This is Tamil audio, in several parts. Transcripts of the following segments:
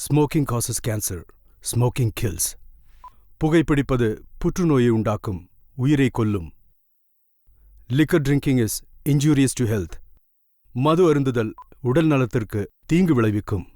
Smoking causes cancer. Smoking kills. புகைப்பிடிப்பது புற்றுநோயை உண்டாக்கும், உயிரை கொல்லும். Liquor drinking is injurious to health. மது அருந்துதல் உடல் நலத்திற்கு தீங்கு விளைவிக்கும்.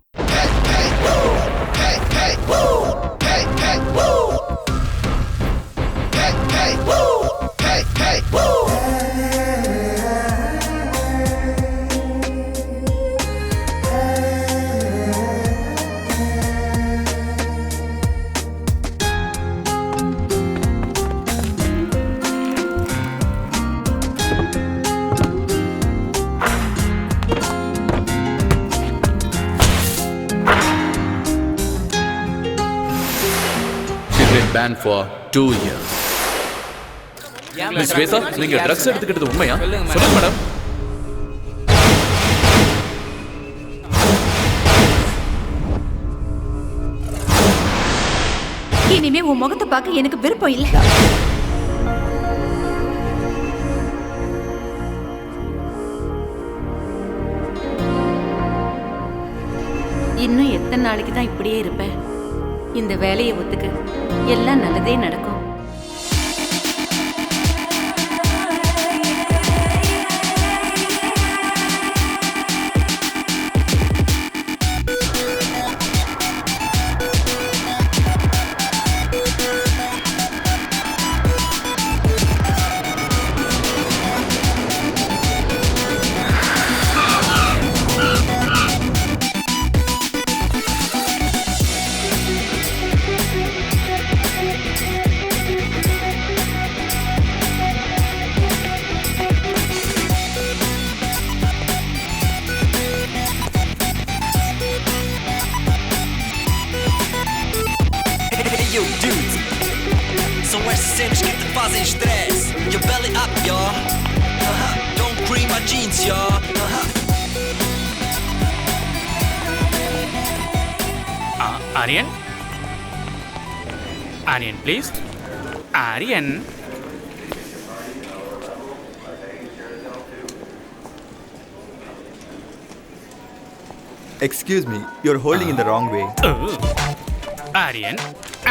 Banned for 2 years. Miss Vesa, நீங்க ட்ரக்ஸ் எடுத்துக்கிட்டது உண்மையா? சொல்லுங்க மேடம். இனிமே உன் முகத்தை பார்க்க எனக்கு விருப்பம் இல்ல. இன்னும் எத்தனை நாளைக்கு தான் இப்படியே இருப்பேன்? இந்த வேலையை ஒத்துக்கு, எல்லாம் நல்லதே நடக்கும். Yo, dudes, so where's the cinch? Get the fuzz and stress. Your belly up, y'all. Don't cream my jeans, y'all. Aryan? Aryan, please. Aryan. Excuse me, you're holding in the wrong way. Aryan.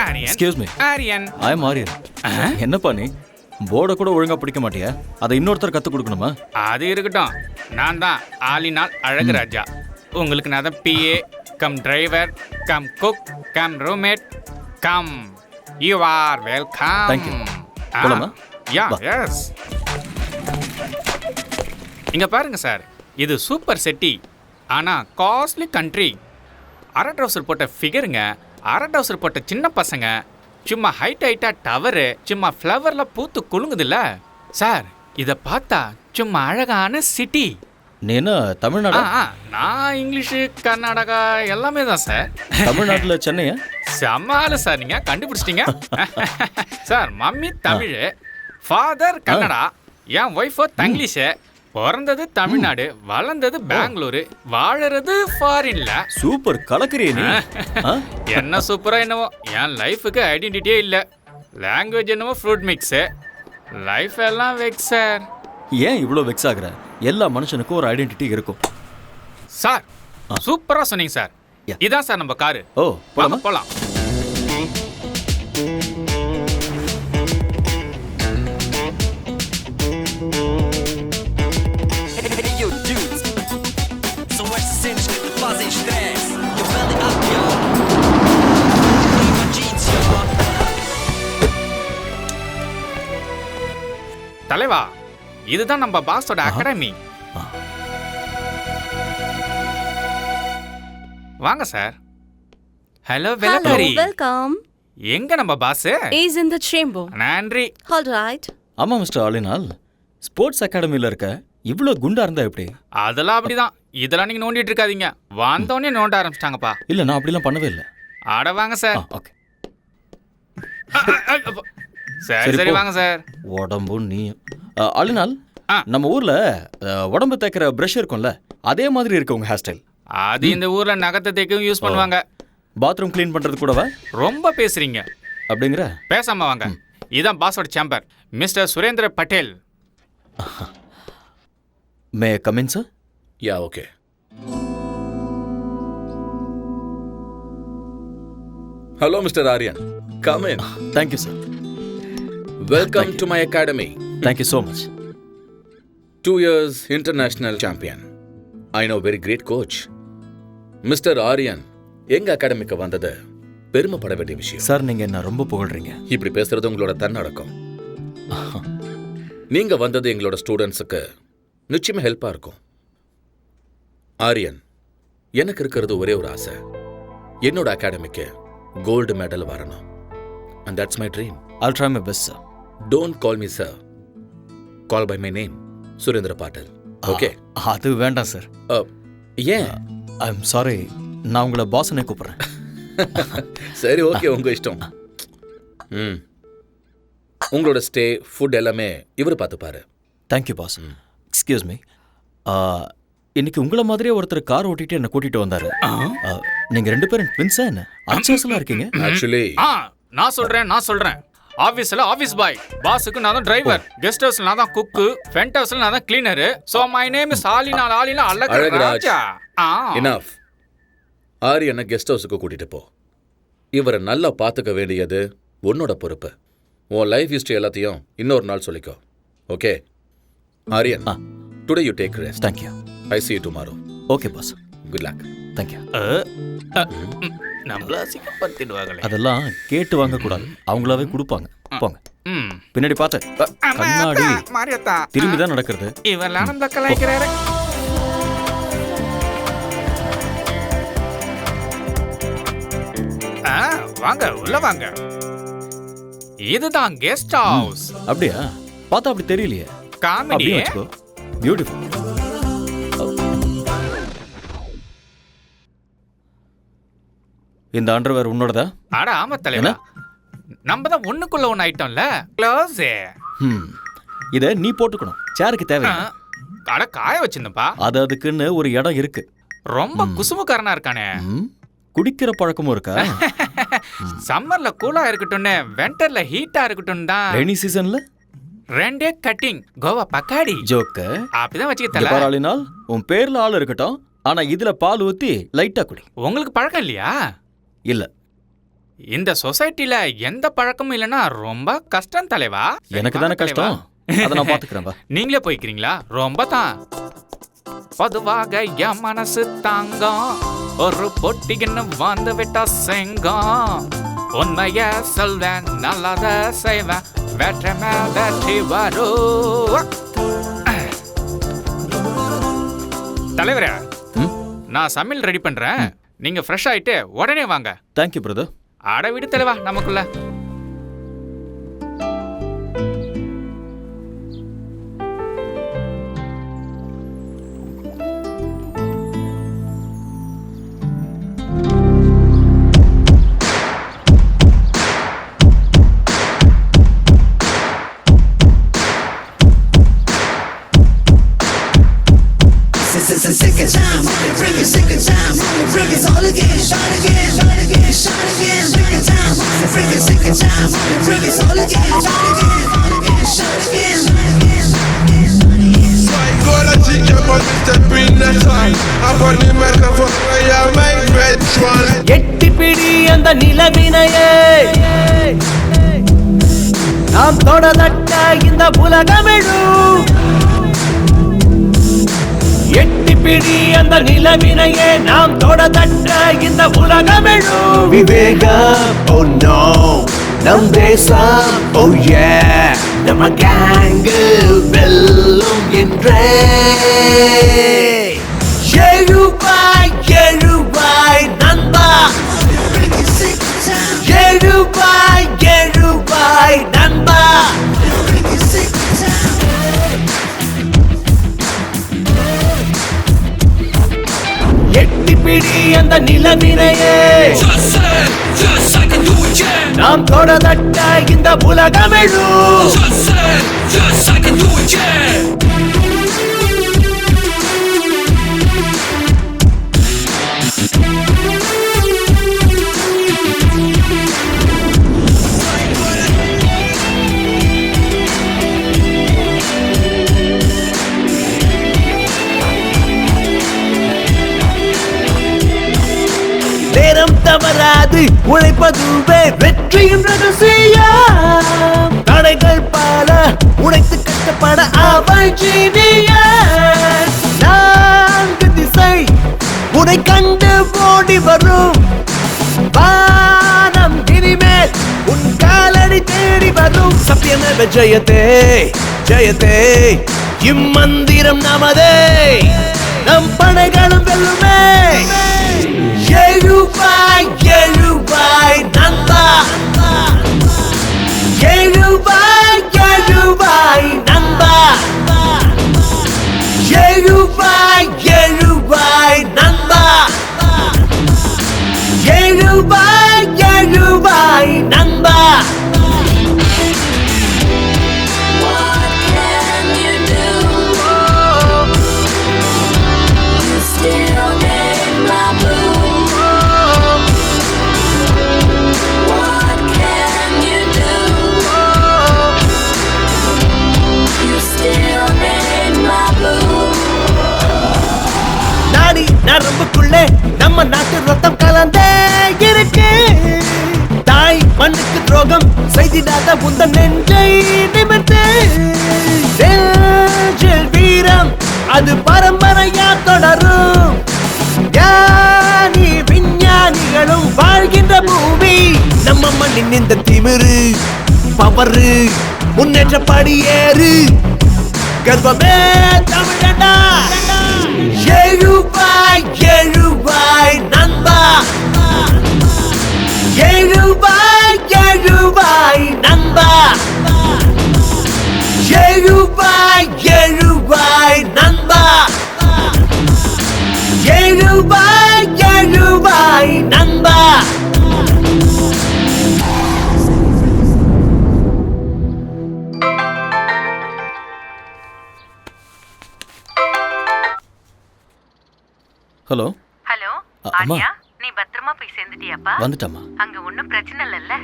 Aryan. Excuse me. Aryan. I am Aryan. என்னப்பா நீ போர்டை கூட ஒழுங்கா பிடிக்க மாட்டியா? அதை இன்னொருத்தர் கற்றுக் கொடுக்கணுமா? அது இருக்கட்டும். நான் தான் ஆலினால் அழகு ராஜா. உங்களுக்கு நான் தான் PA cum driver cum cook cum roommate cum. You are welcome. Thank you. போலாமா? யா வா. எஸ். இங்க பாருங்க சார், இது சூப்பர் சிட்டி, ஆனா காஸ்ட்லி கண்ட்ரி. அரை ட்ரௌசர் போட்ட ஃபிகருங்க, அரை ட்ரௌசர் போட்ட சின்ன பசங்க, சும்மா ஹைட்டா டவரு, சும்மா ஃப்ளவர்ல பூத்து குலுங்குதுல்ல சார். இதை பார்த்தா சும்மா அழகான சிட்டி. நீ என்ன தமிழ்நாடா? நான் இங்கிலீஷு கர்நாடகா எல்லாமே தான் சார். தமிழ்நாட்டில் சென்னையா? செம்மால சார், நீங்க கண்டுபிடிச்சிட்டீங்க sir. Mummy Tamil, father Kannada, என் ஒய்ஃபோ தங்கிலீஷு. பிறந்தது தமிழ்நாடு, வளர்ந்தது பெங்களூரு, வாழறது ஃபாரின்ல. சூப்பர், கலக்குறியே நீ. என்ன சூப்பரா என்னவோ, என் லைஃபுக்கு ஐடென்டிட்டியே இல்லை. லாங்குவேஜ் என்னவோ ஃப்ரூட் மிக்ஸு, லைஃப் எல்லாம் வெக்ஸ் சார். ஏன் இவ்வளோ வெக்ஸ் ஆகுற? எல்லா மனுஷனுக்கும் ஒரு ஐடென்டிட்டி இருக்கும் சார். சூப்பரா சொன்னீங்க சார். இதான் சார் நம்ம காரு. ஓ, போலாமா? போலாம். Yo, dudes, so where's the cinch? Get the fuzz and stress. Your belly up, y'all. Cream my jeans, y'all. தலைவா, இதுதான் நம்ம பாஸோட அகாடமி. வாங்க சார். ஹலோ வெலக்கரி. Welcome. எங்க நம்ம boss? Is in the chamber. நன்றி. All right. ஆமாம் மிஸ்டர் ஆலினால், ஸ்போர்ட்ஸ் அகாடமியில் இருக்க இவ்வளோ குண்டா இருந்தா எப்படி? அதெல்லாம் அப்படிதான். இதெல்லாம் நீங்க நோண்டிட்டு இருக்காதீங்க. வந்தோடனே நோண்ட ஆரம்பிச்சிட்டாங்கப்பா. இல்லை, நான் அப்படிலாம் பண்ணவே இல்லை. ஆட வாங்க சார். ஓகே, சரி சரி வாங்க சார். உடம்பு நீ ஆலினால், நம்ம ஊர்ல உடம்பு தேய்க்கிற ப்ரஷ் இருக்கும்ல, அதே மாதிரி இருக்கு உங்க ஹேர் ஸ்டைல். அது இந்த ஊர்ல நகத்தை தேய்க்கவும் யூஸ் பண்ணுவாங்க. பாத்ரூம் க்ளீன் பண்றது கூடவா? ரொம்ப பேசுறீங்க. அப்படிங்கிற? பேசாம வாங்க. இதான் பாஸோட chamber, mister Surendra Patel. May come in sir? Yeah, okay. Hello, Mr. Aryan. Come in. Thank you sir. Welcome to my academy. Thank you so much. 2 years international champion. I know very great coach. Mr. Aryan, எங்க அகாடமிக்கு வந்தது பெருமைப்பட வேண்டிய விஷயம். சார் நீங்கள் என்ன ரொம்ப புகழ்றீங்க. இப்படி பேசுறது உங்களோட தன்னடக்கம். நீங்க வந்தது எங்களோட ஸ்டூடெண்ட்ஸுக்கு நிச்சயமா ஹெல்ப்பா இருக்கும். ஆரியன், எனக்கு இருக்கிறது ஒரே ஒரு ஆசை, என்னோட அகாடமிக்கு கோல்டு மெடல் வரணும். And that's my dream. I'll try my best, sir. Don't call me sir. Call by my name, Surendra bottle. Okay? அது வேண்டாம் சார். ஏன்? ஐம் சாரி, நான் உங்களை பாஸ்னே கூப்பிட்றேன். சரி, ஓகே, உங்க இஷ்டம். உங்களோட ஸ்டே, ஃபுட் எல்லாமே இவர் பார்த்துப்பாரு. Thank you boss. எக்ஸ்கியூஸ் மீ, இன்னைக்கு உங்களை மாதிரியே ஒருத்தர் கார் ஓட்டிட்டு என்ன கூட்டிட்டு வந்தாரு. நீங்க 2 பேரும் ட்வின்ஸா என்ன? அச்சோசலா இருக்கீங்க. ஆக்சுவலி நான் சொல்றேன். ஆபீஸ்ல ஆபீஸ் பாய், பாஸுக்கு நான் தான் டிரைவர், கெஸ்ட் ஹவுஸ்ல நான் தான் குக்கு, ஃப்ரண்ட் ஹவுஸ்ல நான் தான் cleaner. So my name is Alina Azhagaraj. Enough. ஆரியனை கெஸ்ட் ஹவுஸுக்கு கூட்டிட்டு போ. இவரை நல்லா பார்த்துக்க வேண்டியது உன்னோட பொறுப்பு. உன் லைஃப் ஹிஸ்டரி எல்லாத்தையும் இன்னொரு நாள் சொல்லிக்கோ. Okay? Aryan, today you take rest. Thank you. I see you tomorrow. Okay boss. Good luck. Thank you. நம்மள சிக்கப்படுத்திடுவாங்களே. அதெல்லாம் கேட்டு வாங்கக்கூடாது, அவங்களாவே கொடுப்பாங்க. போங்க. பின்னாடி பார்த்து. கண்ணாடி மாரியத்தா திரும்பி தான் நடக்கிறது. இவெல்லாம் நம்மள கலாய்க்கிறாரு. வாங்க, உள்ள வாங்க. இதுதான் கெஸ்ட் ஹவுஸ். அப்படியா? பார்த்தா அப்படி தெரியலையே. காமெடி. அப்படியே வச்சுக்கோ. பியூட்டிஃபுல். இந்த அண்டர்வேர் உன்னோடதா? அட ஆமா தலைவா, நம்ம தான் ஒண்ணுக்குள்ள ஒண்ணு ஐட்டம்ல. க்ளோஸ். இத நீ போட்டுக்கணும், சேருக்கு தேவை. அட காய வச்சிருந்தப்பா. அது அதுக்குன்னு ஒரு இடம் இருக்கு. ரொம்ப குசுமுக்காரனா இருக்கானே. குடிக்கிற பழக்கமும் இருக்கா? சம்மர்ல கூலா இருக்கட்டும்னு, விண்டர்ல ஹீட்டா இருக்கட்டும் தான். ரெய்னி சீசன்ல 2 கட்டிங் கோவா பக்காடி ஜோக்க அப்படிதான் வச்சுக்கிட்டல. பாராளினால் உன் பேர்ல ஆள் இருக்கட்டும், ஆனா இதுல பால் ஊத்தி லைட்டா குடி. உங்களுக்கு பழக்கம் இல்லையா? இல்ல, இந்த சொசைட்டில எந்த பழக்கமும் இல்லனா ரொம்ப கஷ்டம் தலைவா. எனக்கு தானே கஷ்டம், அத நான் பாத்துக்கறேன். நீங்களே போய்க்கிறீங்களா? ரொம்ப தான். பொதுவாக என் மனசு தாங்கம், ஒரு பொட்டின்னு வந்து விட்டா செங்கம். உண்மைய சொல்வேன், நல்லத செய்வேன், வெற்றி மேல் வெற்றி வரும். தலைவரே, நான் சமையல் ரெடி பண்றேன், நீங்க ஃப்ரெஷ் ஆயிட்டு உடனே வாங்க. Thank you brother. அட விடு தலைவா, நமக்குள்ள எட்டிப்பிடி அந்த நிலவினையே நாம் தொடதட்ட இந்த உலகமெழும். எட்டிப்பிடி அந்த நிலவினையே நாம் தொடதட்ட இந்த உலகமெழும். விவேகம், oh no, நம் தேசம், oh yeah, நம்ம கேங்கு வெல்லும் என்றே. எழுவாய் எழுவாய் நண்பா, எழுவாய் எழுவாய் நண்பா. எட்டிப்பிடி அந்த நிலவினையே நாம் தொடதட்ட இந்த உலகமெழும். நேரம் தவற வராது உழைப்பதுவே வெற்றியின் ரகசியம் தடைகள் பல உடைத்து கஷ்டப்பட அவள் ஜீனியஸ் நான்கு திசை உனை கண்டு ஓடி வரும் வானம் இனிமேல் உன் காலடி தேடி வரும் சத்தியமேவ ஜெயதே ஜெயதே இம்மந்திரம் நமதே நம் படைகளும் வெல்லுமே எழுவாய் எழுவாய் நண்பா எழுவாய் எழுவாய் நண்பா எழுவாய் எழுவாய் நண்பா எழுவாய் எழுவாய் நண்பா நாடி நரம்புக்குள்ளே நம்ம நாட்டு ரத்தம் கலந்தே இருக்கு தாய் மண்ணுக்கு துரோகம் செய்திடாத உந்த நெஞ்சை நிமிர்த்து நெஞ்சில் வீரம் அது பரம்பரையா தொடரும் ஞானி விஞ்ஞானிகளும் வாழ்கின்ற பூமி நம்ம மண்ணின் இந்த திமிரு பவரு முன்னேற்ற படியேறு கர்வமே தமிழனா எழுவாய் எழுவாய் நண்பா எழுவாய் எழுவாய் நண்பா எழுவாய் எழுவாய் நண்பா எழுவாய் எழுவாய் நண்பா ஹலோ ஹலோ அம்மா. ஆர்யா நீ பத்திரமா போய் சேர்ந்துட்டியாப்பா வந்துட்டம்மா. அங்க ஒன்றும் பிரச்சனை இல்லைல்ல?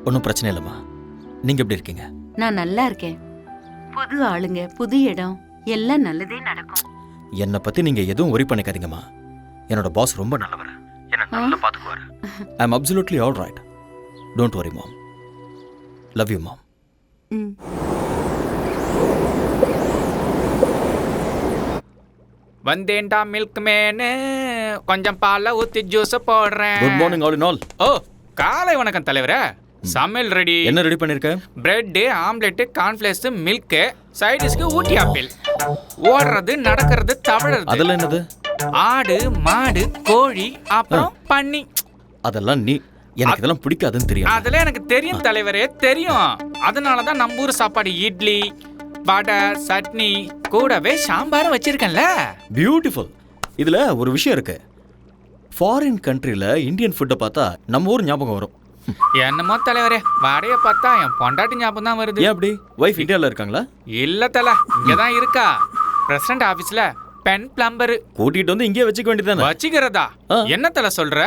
ஒன்றும் பிரச்சனை இல்லைம்மா. நீங்க எப்படி இருக்கீங்க? நான் நல்லா இருக்கேன். புது ஆளுங்க, புது இடம், எல்லாம் நல்லதே நடக்கும். என்னை பத்தி நீங்க எதுவும் worry பண்ணிக்காதீங்கம்மா. என்னோட பாஸ் ரொம்ப நல்லவர். என்ன நல்லா பாத்துக்குவாரு. I am absolutely all right. Don't worry ma'am. Love you மாம். ம். வந்தேன்டா மில்க் மேனு, கொஞ்சம் பாலை ஊத்தி ஜூஸ் போடுறேன். Good morning all in all. Oh, காலை வணக்கம் தலைவரே. சமையல் ரெடி. என்ன ரெடி பண்ணிருக்க? பிரெட், ஆம்லெட், கார்ன்ஃபிளேக்ஸ், மில்க், சைடிஷ்க்கு ஊட்டி ஆப்பிள். ஓடுறது, நடக்கிறது, தவழறது. அதெல்லாம் என்னது? ஆடு, மாடு, கோழி, அப்புறம் பன்னி. அதெல்லாம் நீ எனக்கு இதெல்லாம் பிடிக்காதுன்னு தெரியும். அதெல்லாம் எனக்கு தெரியும் தலைவரே, தெரியும். அதனாலதான் நம்ம ஊர் சாப்பாடு இட்லி, வடை, சட்னி, கூடவே சாம்பாரும் வச்சிருக்கேன்ல. பியூட்டிஃபுல். இதுல ஒரு விஷயம் இருக்கு. ஃபாரின் கண்ட்ரில இந்தியன் ஃபுட்டை பார்த்தா நம்ம ஊர் ஞாபகம் வரும். என்னமோ தலைவரே, வடைய பார்த்தா என் பொண்டாட்டி ஞாபகம் தான் வருது. ஏன் அப்படி? வைஃப் இந்தியாவில் இருக்காங்களா? இல்ல தல, இங்கதான் இருக்கா. பிரசிடண்ட் ஆபீஸ்ல பென் பிளம்பர். கூட்டிட்டு வந்து இங்கே வச்சுக்க வேண்டியதானே? வச்சுக்கிறதா? என்ன தல சொல்ற?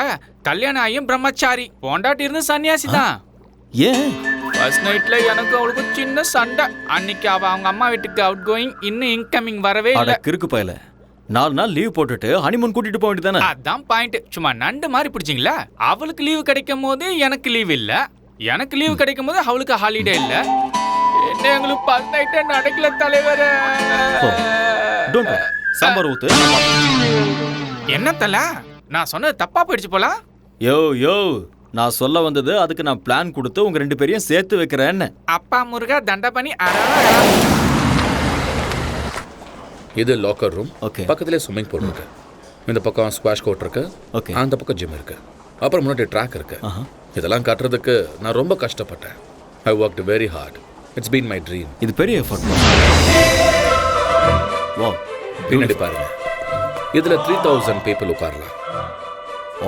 கல்யாணம் ஆகியும் பிரம்மச்சாரி, பொண்டாட்டி இருந்து சன்னியாசி தான். ஏன்? ஃபர்ஸ்ட் நைட்ல எனக்கு அவளுக்கு சின்ன சண்டை. அன்னைக்கு அவ அவங்க அம்மா வீட்டுக்கு அவுட் கோயிங், இன்னும் இன்கமிங் வரவே இல்ல. கிறுக்கு பயல. 4 நாள் லீவ் போட்டுட்டு ஹனிமூன் கூட்டிட்டு போக வேண்டியதானே? அதான் பாயிண்ட். சும்மா நண்டு மாதிரி பிடிச்சிங்களா? அவளுக்கு லீவு கிடைக்கும் போது எனக்கு லீவ் இல்ல, எனக்கு லீவு கிடைக்கும் போது அவளுக்கு ஹாலிடே இல்ல. என்ன எங்களுக்கு ஃபர்ஸ்ட் நைட்டே நடக்கல தலைவரே. Don't worry. சாம்பார் ஊத்து. என்ன தல, நான் சொன்னது தப்பா போயிடுச்சு போல. யோ யோ, நான் சொல்ல வந்தது அதுக்கு நான் பிளான் கொடுத்து உங்க 2 பேரையும் சேர்த்து வைக்கிறேன்னு. அப்பா முருகா தண்டபனி. இது லாக்கர் ரூம். ஓகே. பக்கத்துலேயே ஸ்விம்மிங் பூல் இருக்கு. இந்த பக்கம் ஸ்குவாஷ் கோர்ட் இருக்கு. ஓகே. அந்த பக்கம் ஜிம் இருக்கு. அப்புறம் முன்னாடி ட்ராக் இருக்கு. இதெல்லாம் கட்டுறதுக்கு நான் ரொம்ப கஷ்டப்பட்டேன். ஐ worked very hard. It's been my dream. இது பெரிய எஃபர்ட். வா, பின்னாடி பாருங்க. இதுல 3000 பீப்புள் உட்காரலாம்.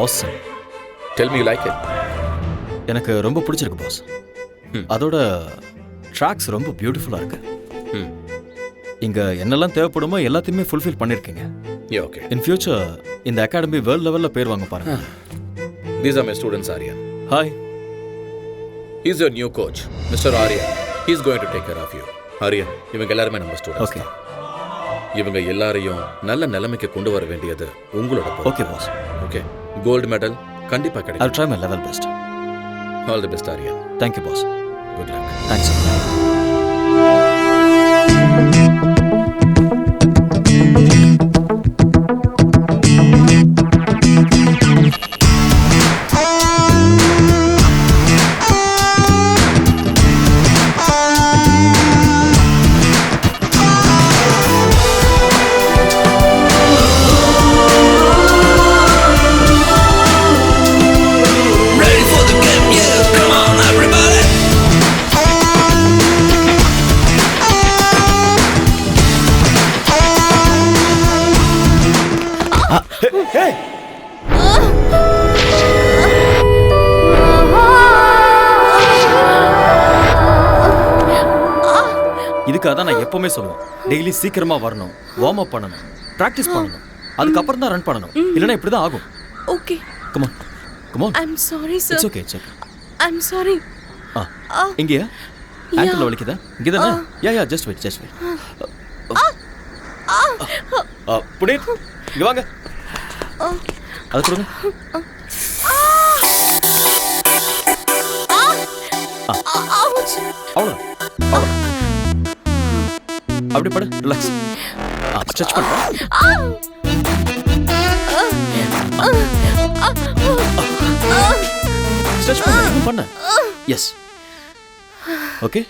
Awesome. Tell me you like it? எனக்கு ரொம்ப பிடிச்சிருக்கு பாஸ். அதோட ட்ராக்ஸ் ரொம்ப பியூட்டிஃபுல்லா இருக்கு. இங்க என்னெல்லாம் தேவைப்படுமோ எல்லாத்தையுமே ஃபுல்ஃபில் பண்ணிருக்கீங்க. ஓகே. இன் ஃபியூச்சர் இந்த அகாடமி வேர்ல்ட் லெவல்ல பேர் வாங்க பாருங்க. These are my students, Aryan. Hi. He's your new coach, Mr. Aryan. He's going to take care of you. Aryan, இவங்க எல்லாருமே நம்ம ஸ்டூடண்ட்ஸ். ஓகே. இவங்க எல்லாரையும் நல்ல நிலைமைக்கு கொண்டு வர வேண்டியது உங்களோட பொறுப்பு. Okay boss. Okay. Gold medal, கண்டிப்பா I'll கிடைக்கும். try my level best. All the best Aryan. Thank you, boss. Good luck. Thanks, sir. Ready for the game, yeah, come on everybody. இதுக்காக தான் நான் எப்பவுமே சொல்லுவேன், டெய்லி சீக்கிரமா வரணும், வார்ம் அப் பண்ணணும், பிராக்டிஸ் பண்ணணும், அதுக்கப்புறம் தான் ரன் பண்ணணும். இல்லைன்னா இப்படி தான் ஆகும். Okay. Come on, come on. I'm sorry, sir. It's okay, it's okay. I'm sorry. இங்கயா? ஆங்கிள் வலிக்குதா? இங்கே தானே? Yeah just wait, just wait. Puneet, இங்க வாங்க. அது கொடுங்க. Ouch. அவ்வளோ அவ்வளோ. அப்படி படு, ரிலாக்ஸ். ஸ்ட்ரெச் பண்ணு. ஸ்ட்ரெச் பண்ணு, இன்னும் பண்ணு. Yes. Okay.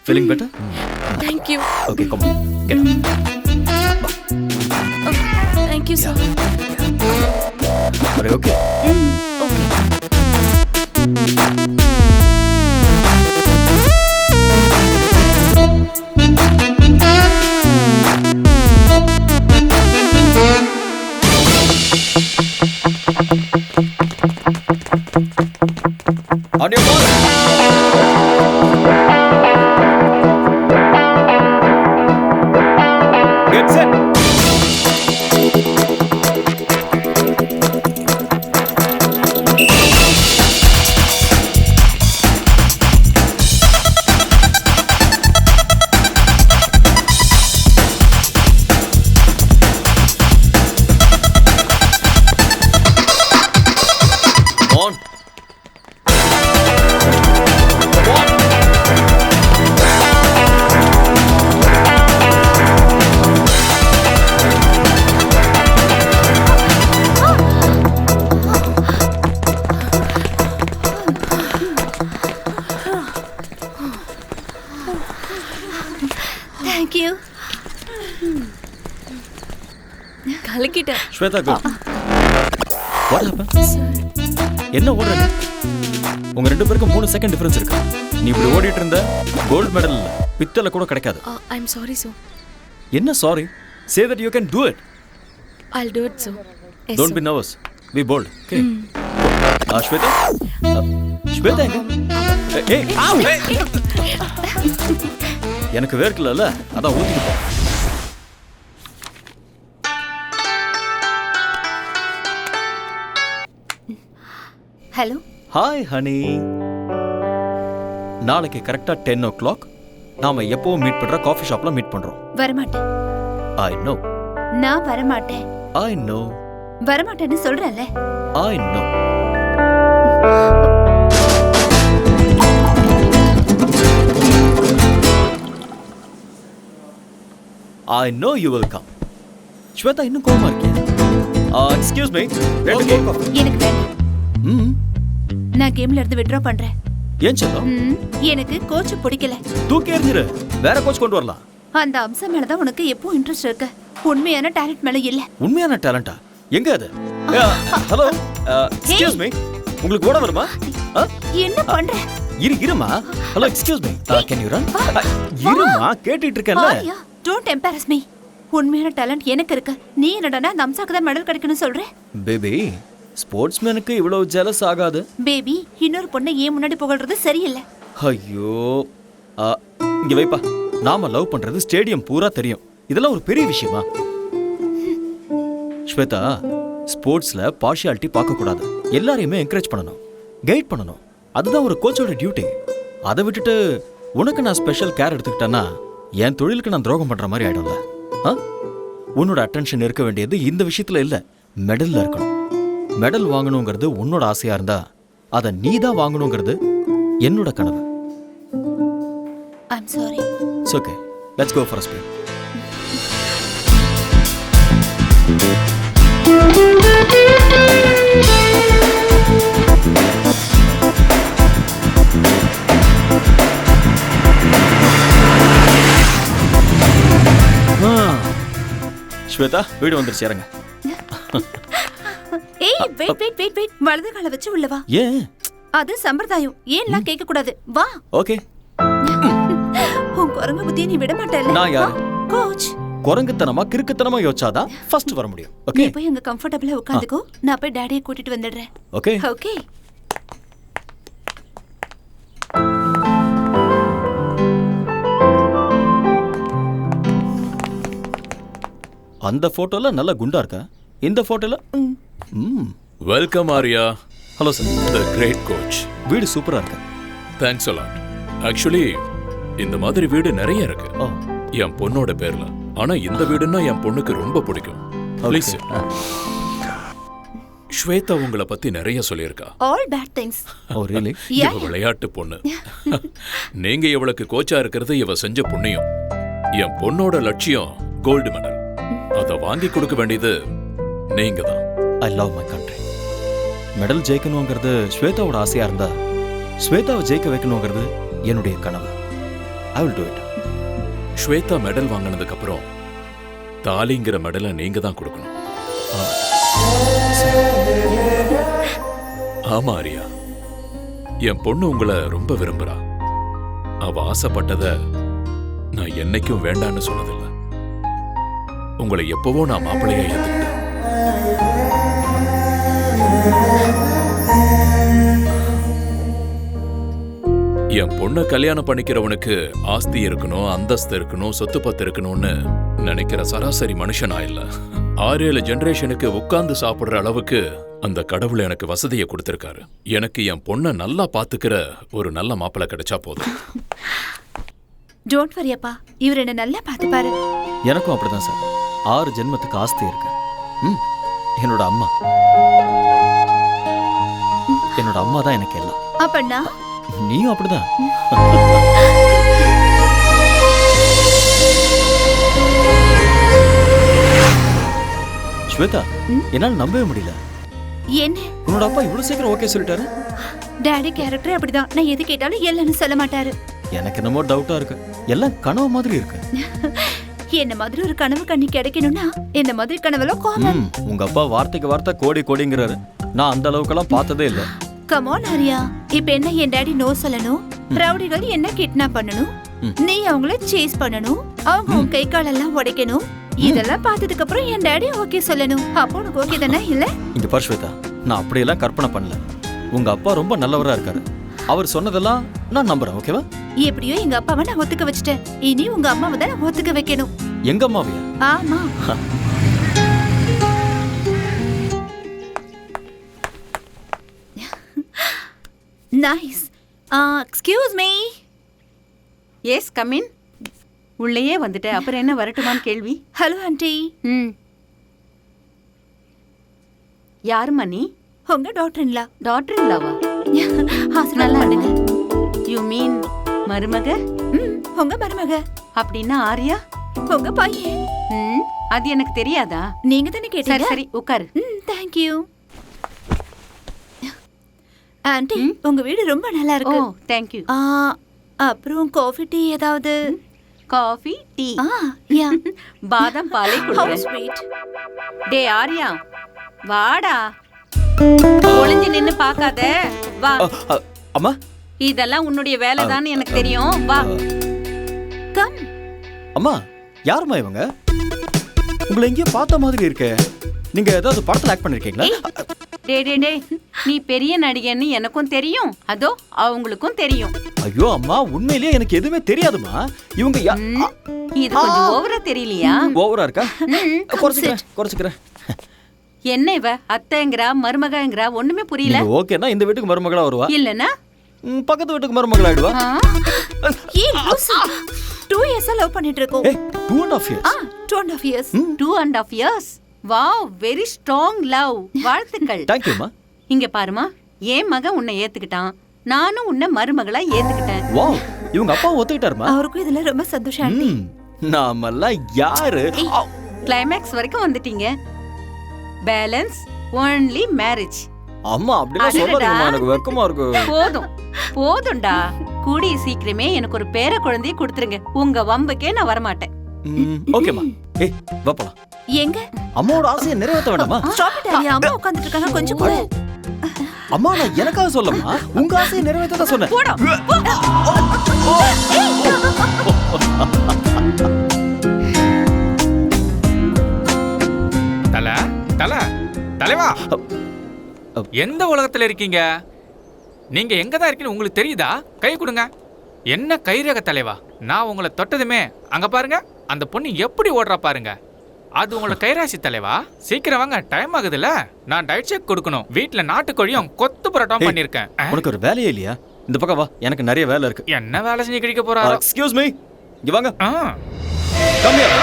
Feeling better? Thank you. Okay, come on. Get up. Thank you, sir. அரே okay. Okay. On your ball. Get set. On. Thank you. கலக்கிட்டேன். ஸ்வேதா, go. What happened? என்ன ஓடுற நீ? உங்க ரெண்டு பேருக்கும் 3 செகண்ட் டிஃபரன்ஸ் இருக்கு. நீ இப்படி ஓடிட்டு இருந்த கோல்ட் மெடல் இல்ல, பித்தளை கூட கிடைக்காது. I'm sorry, sir. என்ன sorry? Say that you can do it. I'll do it, sir. Yes, Don't sir. be nervous. Be bold. Okay. Shweta. Shweta எங்க? ஏய், ஆவ். எனக்கு வேர்க்கலல, அதான் ஊத்திட்டு போ. Hello. Hi honey. நாளைக்கு கரெக்டா 10 o'clock நாம எப்பவும் மீட் பண்ற காஃபி ஷாப்ல மீட் பண்றோம். வரமாட்டேன். I know. நான் வரமாட்டேன். I know. வரமாட்டேன்னு சொல்றேன்ல. I know. I know you will come. Shweta இன்னும் கோவமா இருக்கியா? Excuse me. ரெண்டு கோல்ட் காஃபி. எனக்கு வேண்டாம். நான் கேம்ல இருந்து வித்ட்ரா பண்றேன். ஏன் செல்லம்? எனக்கு கோச் பிடிக்கல. தூக்கி எறிஞ்சிரு. வேற கோச் கொண்டு வரலாம். அந்த அம்சம் மேல தான் உனக்கு எப்போ இன்ட்ரெஸ்ட் இருக்கு. உண்மையான டாலன்ட் மேல இல்ல. உண்மையான டாலண்டா? எங்க அது? ஹலோ. Excuse me. உங்களுக்கு ஓட வருமா? என்ன பண்ற? இருமா. Hello, excuse me. Can you run? இருமா, கேட்டிட்டு இருக்கேன்ல. Don't embarrass me. உண்மையான டாலன்ட் எனக்கு இருக்கு. நீ என்னடா அந்த அம்சாக்கு தான் மெடல் கிடைக்கணும்னு சொல்ற? பேபி, ஸ்போர்ட்ஸ்மேனுக்கு இவ்வளவு ஜெலஸ் ஆகாது. பேபி, இன்னொரு பொண்ணை ஏன் முன்னாடி புகழ்றது சரியில்லை. ஐயோ, இங்க வைப்பா. நாம லவ் பண்றது ஸ்டேடியம் பூரா தெரியும். இதெல்லாம் ஒரு பெரிய விஷயமா? ஸ்வேதா, ஸ்போர்ட்ஸ்ல பார்ஷியாலிட்டி பார்க்க கூடாது. எல்லாரையுமே என்கரேஜ் பண்ணணும், கைட் பண்ணணும். அதுதான் ஒரு கோச்சோட டியூட்டி. அதை விட்டுட்டு உனக்கு நான் ஸ்பெஷல் கேர் எடுத்துக்கிட்டேன்னா என் தொழிலுக்கு நான் துரோகம் பண்ற மாதிரி ஆயிடும்ல. உன்னோட அட்டென்ஷன் இருக்க வேண்டியது இந்த விஷயத்துல இல்ல, மெடல்ல இருக்கணும். மெடல் வாங்கணுங்கிறது உன்னோட ஆசையா இருந்தா அதை நீ தான் வாங்கணுங்கிறது என்னோட கனவு. I'm sorry. It's okay, let's go for a spin. Shweta, வீடு வந்துருச்சு, இறங்க. ஏய் வெயிட் வெயிட் வெயிட் வெயிட், வலது காலை வச்சு உள்ள வா. ஏன்? அது சம்பிரதாயம், ஏன்லாம் கேட்க கூடாது. வா. ஓகே. உன் குரங்கு புத்தியை நீ விட மாட்டேல்ல. நான் யாரு? கோச். குரங்குத்தனமா கிறுக்குத்தனமா யோசிச்சாதான் ஃபர்ஸ்ட் வர முடியும். நீ ஓகே, போய் அங்க கம்ஃபர்ட்டபிளா உட்காந்துக்கோ, நான் போய் டாடியை கூட்டிட்டு வந்துடுறேன். ஓகே. ஓகே. அந்த போட்டோல நல்ல குண்டா இருக்கா, இந்த போட்டோல welcome Arya. Hello sir. The great coach. வீடு சூப்பரா இருக்கு. Thanks a lot. ஆக்சுவலி இந்த மாதிரி வீடு நிறைய இருக்கு ஓ, என் பொண்ணோட பேர்ல. ஆனா இந்த வீடுன்னா என் பொண்ணுக்கு ரொம்ப பிடிக்கும். ப்ளீஸ். ஸ்வேதா உங்களை பத்தி நிறைய சொல்லியிருக்கா. All bad things. Oh really? இவ விளையாட்டு பொண்ணு. நீங்க இவளுக்கு கோச்சா இருக்கிறது இவ செஞ்ச புண்ணியம். என் பொண்ணோட லட்சியம் கோல்டு மெடல். அதை வாங்கி கொடுக்க வேண்டியது நீங்க தான். I love my country. Medal ஜெயிக்கணுங்கிறது ஸ்வேதாவோட ஆசையா இருந்தா ஸ்வேதாவை ஜெயிக்க வைக்கணுங்கிறது என்னுடைய கனவு. I will do it. Shweta medal வாங்கினதுக்கு அப்புறம் தாலிங்கிற மெடலை நீங்க தான் கொடுக்கணும். ஆமா ஆரியா, என் பொண்ணு உங்களை ரொம்ப விரும்புறா. அவ ஆசைப்பட்டத நான் என்னைக்கும் வேண்டான்னு சொன்னதில்லை. உங்களை எப்பவோ நான் மாப்பிள்ளையா ஏத்துக்கிட்டேன். என் பொண்ணை கல்யாணம் பண்ணிக்கிறவனுக்கு ஆஸ்தி இருக்கணும், அந்தஸ்து இருக்கணும், சொத்து பத்து இருக்கணும்னு நினைக்கிற சராசரி மனுஷனா இல்ல. 6-7 ஜெனரேஷனுக்கு உட்கார்ந்து சாப்பிடுற அளவுக்கு அந்த கடவுள் எனக்கு வசதியை கொடுத்திருக்காரு. எனக்கு என் பொண்ணை நல்லா பாத்துக்கிற ஒரு நல்ல மாப்பிள்ளை கிடைச்சா போதும். டோன்ட் வரி அப்பா, இவர் என்ன நல்லா பாத்துப்பாரு. எனக்கும் அப்படிதான் சார். 6 ஜென்மத்துக்கு ஆஸ்தி இருக்கு. என்னோட அம்மா தான் எனக்கு எல்லாம். அப்பண்ணா நீயும் அப்படிதான். ஸ்வேதா, என்னால நம்பவே முடியல. என்ன? உன்னோட அப்பா இவ்வளவு சீக்கிரம் ஓகே சொல்லிட்டாரு? டாடி கேரக்டர் அப்படிதான், நான் எது கேட்டாலும் இல்லைன்னு சொல்ல மாட்டாரு. எனக்கு என்னமோ டவுட்டா இருக்கு. எல்லாம் கனவு மாதிரி இருக்கு. என்ன மாதிரி ஒரு கனவு கண்ணி கிடைக்கணும்னா இந்த மாதிரி கனவெல்லாம் காமன். உங்க அப்பா வார்த்தைக்கு வார்த்தை கோடி கோடிங்கிறாரு. நான் அந்த அளவுக்கெல்லாம் பார்த்ததே இல்ல. கம் ஆன் ஆரியா, இப்போ என்ன என் டாடி நோ சொல்லணும், ரவுடிகள் என்ன கிட்னாப் பண்ணணும், நீ அவங்கள சேஸ் பண்ணணும், அவங்க உன் கை காலெல்லாம் உடைக்கணும். இதெல்லாம் பார்த்ததுக்கு அப்புறம் என் டாடி ஓகே சொல்லணும். அப்போ உனக்கு ஓகே தானே? இல்ல இங்க பாரு ஸ்வேதா, நான் அப்படியெல்லாம் கற்பனை பண்ணல. உங்க அப்பா ரொம்ப நல்லவரா இருக்காரு. அவர் சொன்னதெல்லாம் நான் நம்புறேன். ஓகேவா? எப்படியோ எங்க அப்பாவை நான் ஒத்துக்க வச்சிட்டேன். இனி உங்க அம்மாவை தான் நான் ஒத்துக்க வைக்கணும். எங்க அம்மாவையா? ஆமா. Nice. Excuse me. Yes, come in. உள்ளேயே வந்துட்டேன், அப்புறம் என்ன வரட்டுமான்னு கேள்வி? Hello aunty. யாருமா நீ? உங்க டாக்டர் இல்லா. டாக்டர் இல்லாவா? நல்லா பண்ணுங்க. யூ மீன் மருமக? உங்க மருமக. அப்படின்னா ஆரியா உங்க பையன். அது எனக்கு தெரியாதா? நீங்க தானே கேட்டீங்க. சரி உட்காரு. Thank you. ஆண்டி, உங்க வீடு ரொம்ப நல்லா இருக்கு. Oh, thank you. அப்புறம் காஃபி டீ ஏதாவது? Coffee tea? யா. பாதாம் பாலே குடிக்கிறேன். டே ஆரியா, வாடா. ஒளிஞ்சு நின்னு பார்க்காத, வா. அம்மா, இதெல்லாம் உன்னுடைய வேலைதான் எனக்கு தெரியும். வா. கம். அம்மா, யாரும்மா இவங்க? உங்களை எங்கேயோ பார்த்த மாதிரி இருக்கே. நீங்க ஏதாவது படத்துல ஆக்ட் பண்ணிருக்கீங்களா? டே, நீ பெரிய நடிகன்னு எனக்கும் தெரியும், அதோ அவங்களுக்கும் தெரியும். ஐயோ அம்மா, உண்மையிலேயே எனக்கு எதுவுமே தெரியாதுமா. இவங்க இது கொஞ்சம் ஓவரா தெரியலையா? ஓவரா இருக்கா? குறைச்சுக்கிறேன். என்ன இவ அத்தைங்கறா மருமகங்கறா, ஒண்ணுமே புரியல. ஓகேனா இந்த வீட்டுக்கு மருமகளா வருவா, இல்லனா பக்கத்து வீட்டுக்கு மருமகளா ஆயிடுவா. ஏய் லூசு, 2 இயர்ஸா லவ் பண்ணிட்டு இருக்கோம். 2.5 years. 2.5 years. 2.5 years. Wow, very strong love. வாழ்த்துக்கள். தேங்க்யூம்மா. இங்க பாருமா, என் மகன் உன்னை ஏத்துக்கிட்டான், நானும் உன்னை மருமகளா ஏத்துக்கிட்டேன். வாவ், இவங்க அப்பா ஒத்துக்கிட்டாருமா? அவருக்கும் இதுல ரொம்ப சந்தோஷம் ஆண்டி. நாமெல்லாம் யாரு? கிளைமேக்ஸ் வரைக்கும் வந்துட்டீங்க. Balance only marriage. அம்மா அப்படிலாம் சொல்லாதீங்கம்மா, எனக்கு வெக்கமா இருக்கு. போதும்டா. கூடிய சீக்கிரமே எனக்கு ஒரு பேர குழந்தையை கொடுத்துருங்க. உங்க வம்புக்கே நான் வரமாட்டேன். ஓகேம்மா. ஏய் வா போலாம். எங்க? அம்மாவோட ஆசையை நிறைவேற்ற வேண்டாமா? Stop it daddy. அம்மா உட்கார்ந்துட்டு இருக்காங்க, கொஞ்சம் கூட. அம்மா நான் எனக்காக சொல்லமா, உங்க ஆசையை நிறைவேற்ற தான் சொன்னேன். போடா. தலைவா, எந்த உலகத்துல இருக்கீங்க? நீங்க எங்க தான் இருக்கீங்க உங்களுக்கு தெரியுதா? கை கொடுங்க. என்ன கைரேக தலைவா, நான் உங்களை தொட்டதுமே அங்க பாருங்க, அந்த பொண்ணு எப்படி ஓடுறா பாருங்க. அது உங்களோட கைராசி தலைவா. சீக்கிரம் வாங்க, டைம் ஆகுதுல்ல. நான் டயட் செக் கொடுக்கணும். வீட்டுல நாட்டுக்கோழியும் கொத்து பரோட்டாவும் பண்ணிருக்கேன். உனக்கு ஒரு வேலையே இல்லையா? இந்த பக்கம் வா, எனக்கு நிறைய வேலை இருக்கு. என்ன வேலை செஞ்சு கிடைக்க போறாரு? எக்ஸ்கியூஸ் மீ, இங்க வாங்க. Come here.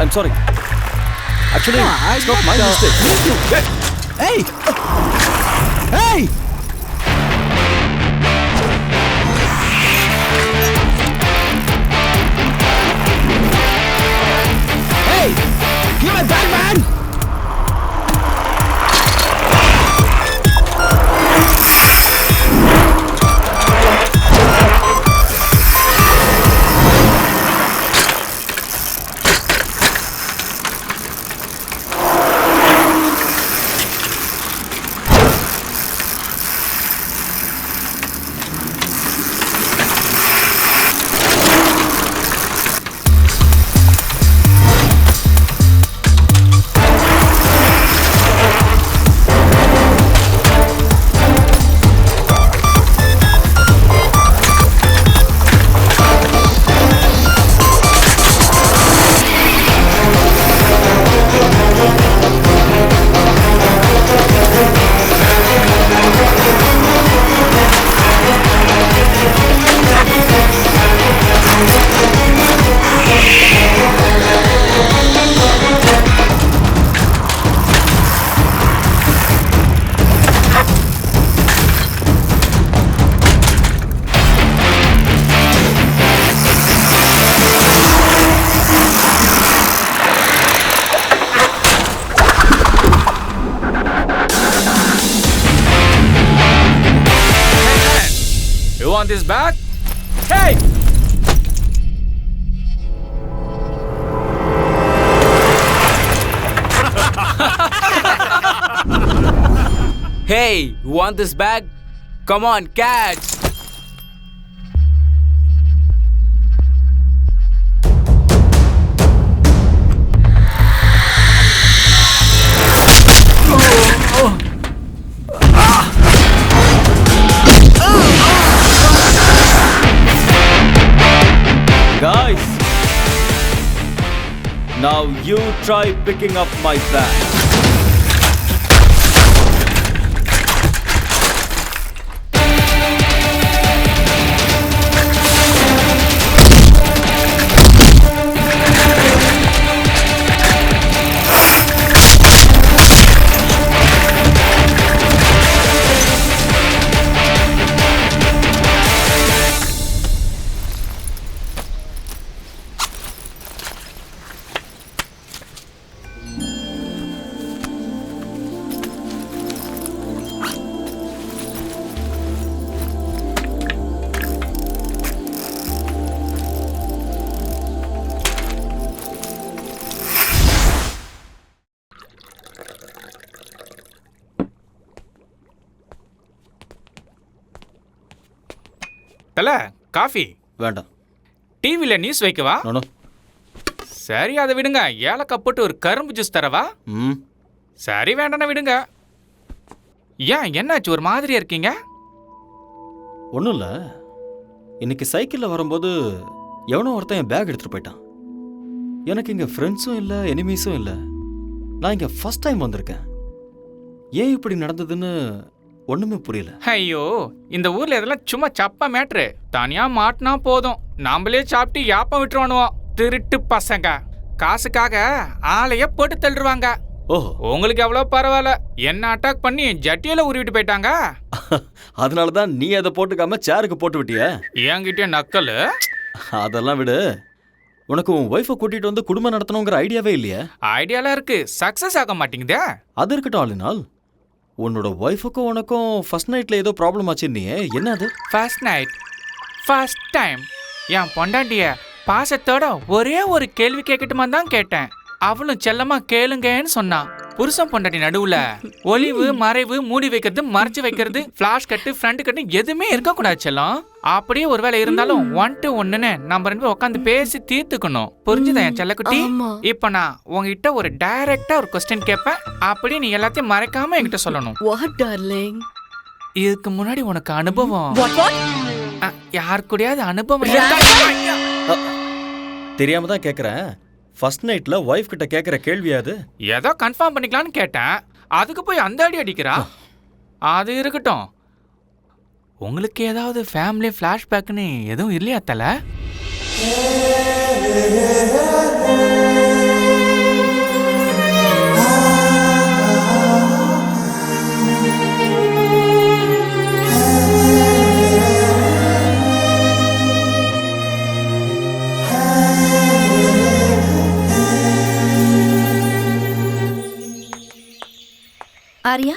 I'm sorry. Actually, it's not my mistake. Hey! Hey! Hey! Give me back, man! You want this back? Hey! Hey, you want this bag? Come on, catch! Guys, now you try picking up my bag. தல காஃபி வேண்டாம். டிவியில் நியூஸ் வைக்கவா? நோ. சரி அதை விடுங்க. ஏலக்காய் போட்டு ஒரு கரும்பு ஜூஸ் தரவா? சரி வேண்டாம் விடுங்க. ஏன் என்னாச்சு ஒரு மாதிரியா இருக்கீங்க? ஒன்றும் இல்லை, இன்னைக்கு சைக்கிளில் வரும்போது எவனோ ஒருத்தன் என் பேக் எடுத்துகிட்டு போயிட்டான். எனக்கு இங்கே ஃப்ரெண்ட்ஸும் இல்லை, எனிமீஸும் இல்லை. நான் இங்கே ஃபர்ஸ்ட் டைம் வந்திருக்கேன். ஏன் இப்படி நடந்ததுன்னு ஒன்றுமே புரியல. ஐயோ, இந்த ஊரில் இதெல்லாம் சும்மா சப்பா மேட்ரு. தனியாக மாட்டினா போதும், நாமளே சாப்பிட்டு யாப்பம் விட்டுருவானுவோம். திருட்டு பசங்க காசுக்காக ஆளைய போட்டு தள்ளுருவாங்க. ஓஹோ, உங்களுக்கு எவ்வளோ பரவாயில்ல, என்ன அட்டாக் பண்ணி ஜட்டியில உருவிட்டு போயிட்டாங்க. அதனால தான் நீ அதை போட்டுக்காம சேருக்கு போட்டு விட்டிய. என்கிட்ட நக்கல். அதெல்லாம் விடு. உனக்கு உன் ஒய்ஃபை கூட்டிட்டு வந்து குடும்பம் நடத்தணுங்கிற ஐடியாவே இல்லையா? ஐடியாலாம் இருக்கு, சக்சஸ் ஆக மாட்டேங்குதே. அது இருக்கட்டும் ஆளுநாள். உன்னோட ஒய்ஃபுக்கும் உனக்கும் ஃபர்ஸ்ட் நைட்ல ஏதோ ப்ராப்ளம் ஆச்சுன்னியே, என்ன அது? ஃபர்ஸ்ட் நைட் ஃபர்ஸ்ட் டைம் என் பொண்டாட்டிய பாசத்தோட ஒரே ஒரு கேள்வி கேட்கட்டுமா தான் கேட்டேன். அவளும் செல்லமா கேளுங்கன்னு சொன்னான். புருஷன் பொண்டாட்டி நடுவுல ஒளிவு மறைவு, மூடி வைக்கிறது, மறைச்சு வைக்கிறது, ஃபிளாஷ் கட்டு, ஃப்ரண்ட் கட்டு எதுவுமே இருக்கக்கூடாது செல்லம். அப்படியே ஒருவேளை இருந்தாலும் 1 to 1ன்னு நம்ம 2 பேரும் உட்காந்து பேசி தீர்த்துக்கணும். புரிஞ்சுதா என் செல்லக்குட்டி? இப்ப நான் உங்ககிட்ட ஒரு டைரக்டா ஒரு கொஸ்டின் கேட்பேன், அப்படியே நீ எல்லாத்தையும் மறைக்காம என்கிட்ட சொல்லணும். இதுக்கு முன்னாடி உனக்கு அனுபவம் யார் கூடயாவது அனுபவம்? தெரியாம தான் கேக்குறேன். ஃபர்ஸ்ட் நைட்ல ஒய்ஃப் கிட்ட கேக்குற கேள்வியாது? ஏதோ கன்ஃபார்ம் பண்ணிக்கலான்னு கேட்டேன், அதுக்கு போய் அந்த அடி அடிக்கிறா. அது இருக்கட்டும், உங்களுக்கு ஏதாவது ஃபேமிலி ஃப்ளாஷ்பேக்னு எதுவும் இல்லையா தல? ஆரியா,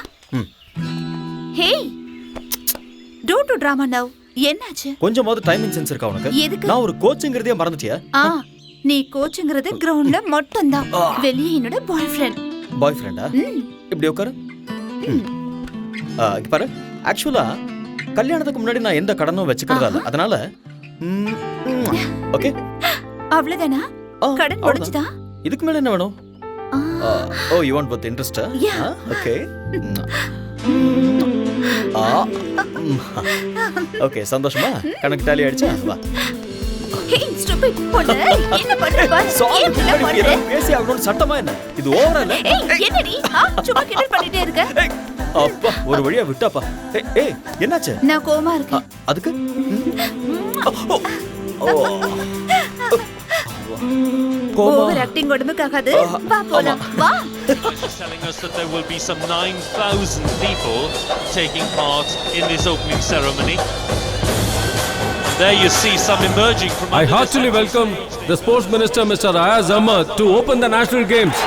ஹே, டோன்ட் டு டிராமா நவ். என்னாச்சு? கொஞ்சமாவது டைமிங் சென்ஸ் இருக்கா உனக்கு? எதுக்கு? நான் ஒரு கோச்ங்கிறதே மறந்துட்டியா? நீ கோச்ங்கிறது கிரவுண்ட்ல மட்டும் தான். வெளியே என்னோட பாய் ஃப்ரெண்டா? இப்படி உட்காரு. இங்க பாரு, ஆக்சுவலா கல்யாணத்துக்கு முன்னாடி நான் எந்த கடனும் வச்சுக்கிறதா இல்ல. அதனால ஓகே, அவ்வளவுதானா? கடன் முடிஞ்சுதா? இதுக்கு மேல என்ன வேணும்? Oh, you want both interest? Yeah. Okay. Okay, சந்தோஷமா? கணக்கு டாலி ஆயிடுச்சா? வா. Hey, stupid பொண்ணு, என்ன பண்ற பாரு? ஏன் பண்ற? பேசி அவனோட சட்டமா என்ன? இது ஓவரா இல்ல? ஏய், என்னடி? சும்மா கிண்டல் பண்ணிட்டே இருக்க? அப்பா, ஒரு வழியா விட்டாப்பா. ஏய், என்னாச்சு? நான் கோவமா இருக்கேன். அதுக்கு? ஓவர் ஆக்டிங் உடம்புக்காகாது. வா போலாம். வா. Telling us that there will be some 9,000 people taking part in this opening ceremony. There you see some emerging from. I heartily welcome the Sports Minister, Mr. Ayaz Ahmad, to open the National Games.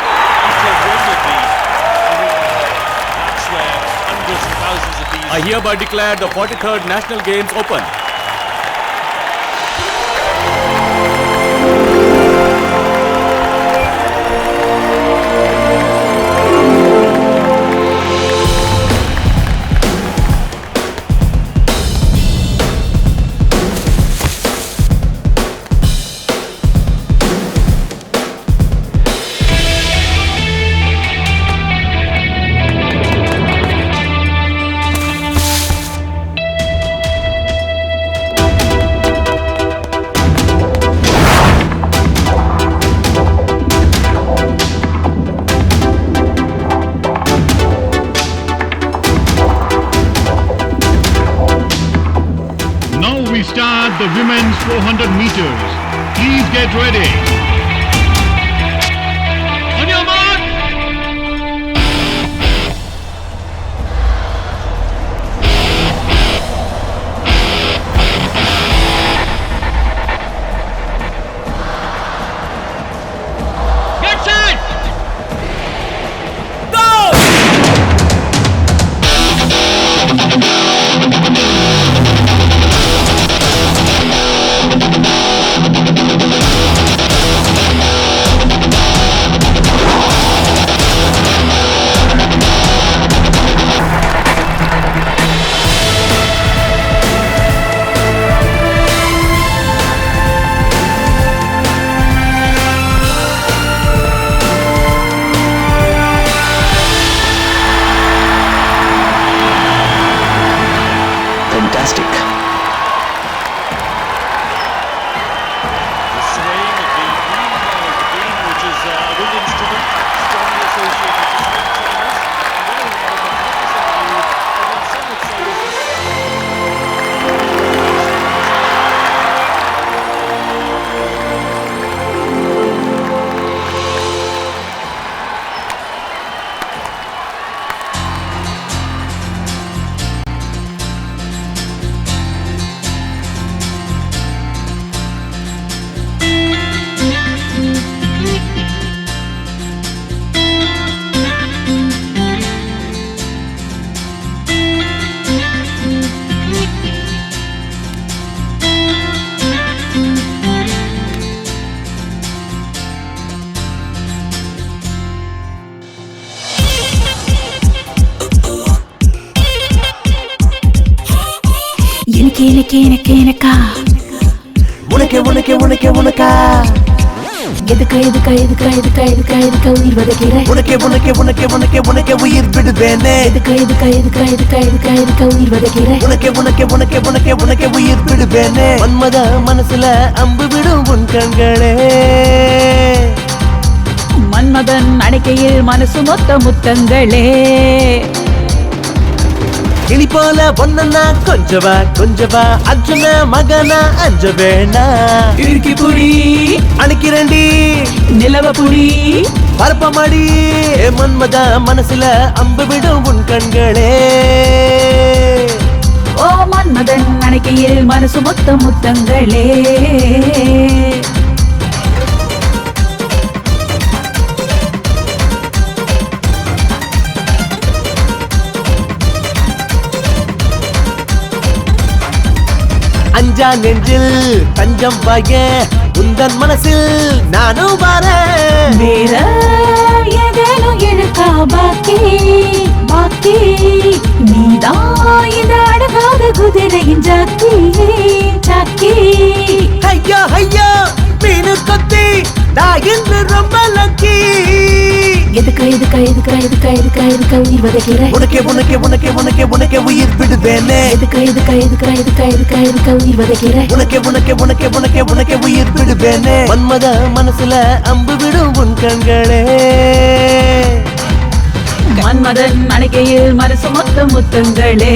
That's where hundreds and thousands of these. I hereby declare the 43rd National Games open. Start the women's 400 meters. Please get ready. On your mark. Get set. Go. எனக்கா உனக்கே உனக்கே உனக்கே உனக்கா எதுக்கா உயிர் வதைக்கிற உனக்கே உனக்கே உனக்கே உனக்கே உனக்கே உயிர் விடுவேனே எதுக்கா உயிர் வதைக்கிற உனக்கே உனக்கே உனக்கே உனக்கே உனக்கே உயிர் விடுவேனே மன்மத மனசுல அம்பு விடும் உன் கண்களே மன்மதன் அணைக்கையில் மனசு மொத்த முத்தங்களே கிளி போல பொன்னா கொஞ்சவா அர்ஜுன மகனா அஞ்ச வேணா இறுக்கி புடி அணைக்கிறண்டி நிலவ புடி பரப்பமடி மன்மத மனசுல அம்பு விடும் உன் கண்களே ஓ மன்மதன் அணைக்கையில் மனசு மொத்த முத்தங்களே அஞ்சா நெஞ்சில் தஞ்சம் பாய உந்தன் மனசில் நானும் வரேன் வேற ஏதேனும் இருக்கா பாக்கி நீதான் இந்த அடங்காத குதிரையின் ஜாக்கி ஐயோ ஐயோ மீனு கொத்தி நான் இன்று ரொம்ப லக்கி எதுக்கா உயிர் வதைக்கிற உனக்கே உனக்கே உனக்கே உனக்கே உனக்கே உயிர் விடுவேனே எதுக்கா உயிர் வதைக்கிற உனக்கே உனக்கே உனக்கே உனக்கே உனக்கே உயிர் விடுவேனே மன்மத மனசுல அம்பு விடும் உன் கண்களே மன்மதன் அணைக்கையில் மனசு மொத்த முத்தங்களே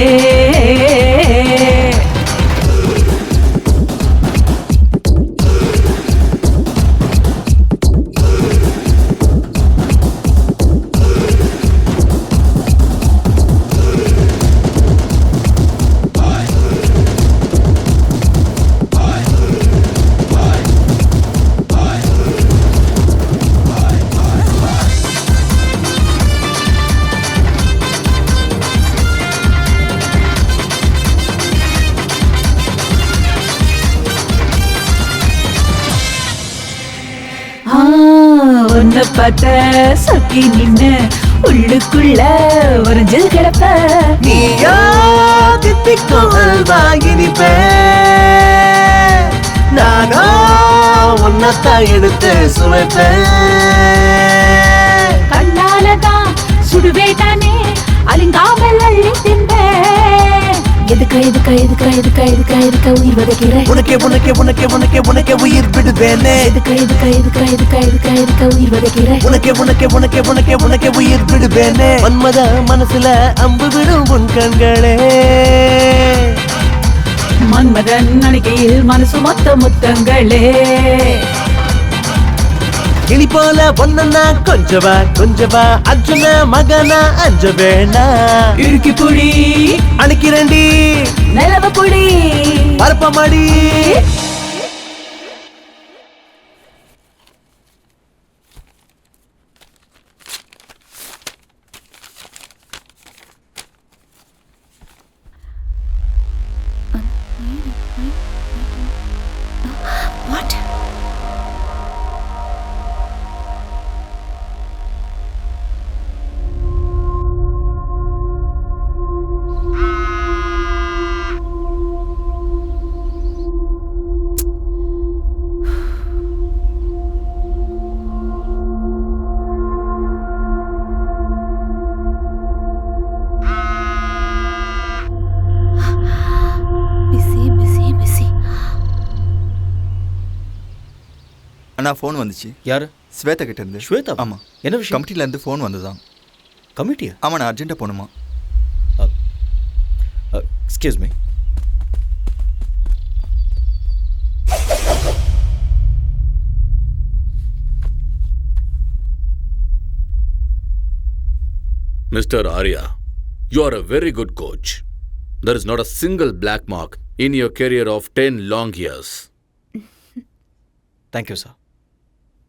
உன்னை பார்த்த சொக்கி நின்னு உள்ளுக்குள்ள ஒரு ஜில் கிடப்ப நீயா தித்திக்கும் அல்வா இனிப்பே நானோ உன்னத்தான் எடுத்து சுவைப்பேன் கண்ணாலதான் சுடுவேட்டானே அலிங்காமல் அள்ளி தின்பேன் எதுக்கா உயிர் வதைக்கிற உனக்கே உனக்கே உனக்கே உனக்கே உனக்கே உயிர் விடுவேனே எதுக்கா உயிர் வதைக்கிற உனக்கே உனக்கே உனக்கே உனக்கே உனக்கே உயிர் விடுவேனே மன்மத மனசுல அம்பு விடும் உன் கண்களே மன்மதன் அணைக்கையில் மனசு மொத்த முத்தங்களே கிளி போல பொன்னா கொஞ்சவா அர்ஜுன மகனா அஞ்ச வேணா இறுக்கி புடி அணைக்கிறண்டி நிலவ புடி பரப்பமடி What? Busy. அண்ணா ஃபோன் வந்துச்சு. யாரு? ஸ்வேதா கிட்ட இருந்து. ஸ்வேதா? ஆமா. என்ன விஷயம்? கமிட்டில இருந்து ஃபோன் வந்ததான். கமிட்டியா? ஆமா, நான் அர்ஜென்ட்டா போணுமா. Excuse me. Mr. Arya, you are a very good coach. There is not a single black mark in your career of 10 long years. Thank you sir.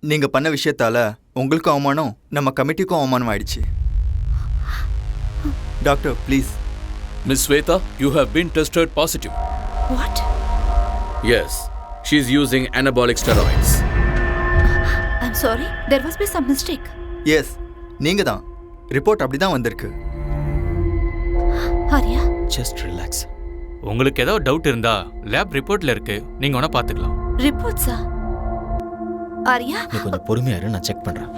நீங்க பண்ண விஷயத்தால உங்களுக்கும் அவமானம், நம்ம கமிட்டிக்கும் அவமானம் ஆயிடுச்சு. Doctor, please. Miss Sweta, you have been tested positive. What? Yes, she is using anabolic steroids. I'm sorry, there must be some mistake. Yes, நீங்க தான். ரிப்போர்ட் அப்படிதான் வந்திருக்கு. Arya? Just relax. உங்களுக்கு ஏதோ டவுட் இருந்தா லேப் ரிப்போர்ட்ல இருக்கு, நீங்க வேணா பாத்துக்கலாம். ரிப்போர்ட்ஸா? ஆரியா, நீ கொஞ்சம் பொறுமையா இரு, நான் செக் பண்றேன்.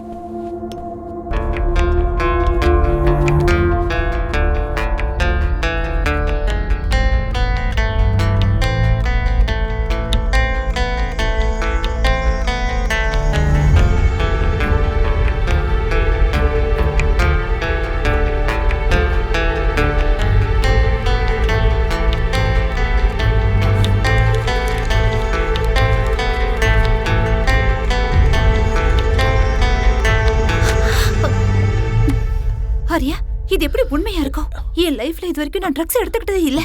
ஆரியா, இது எப்படி உண்மையா இருக்கும்? என் லைஃப்ல இது வரைக்கும் நான் ட்ரக்ஸ் எடுத்துக்கிட்டதே இல்ல.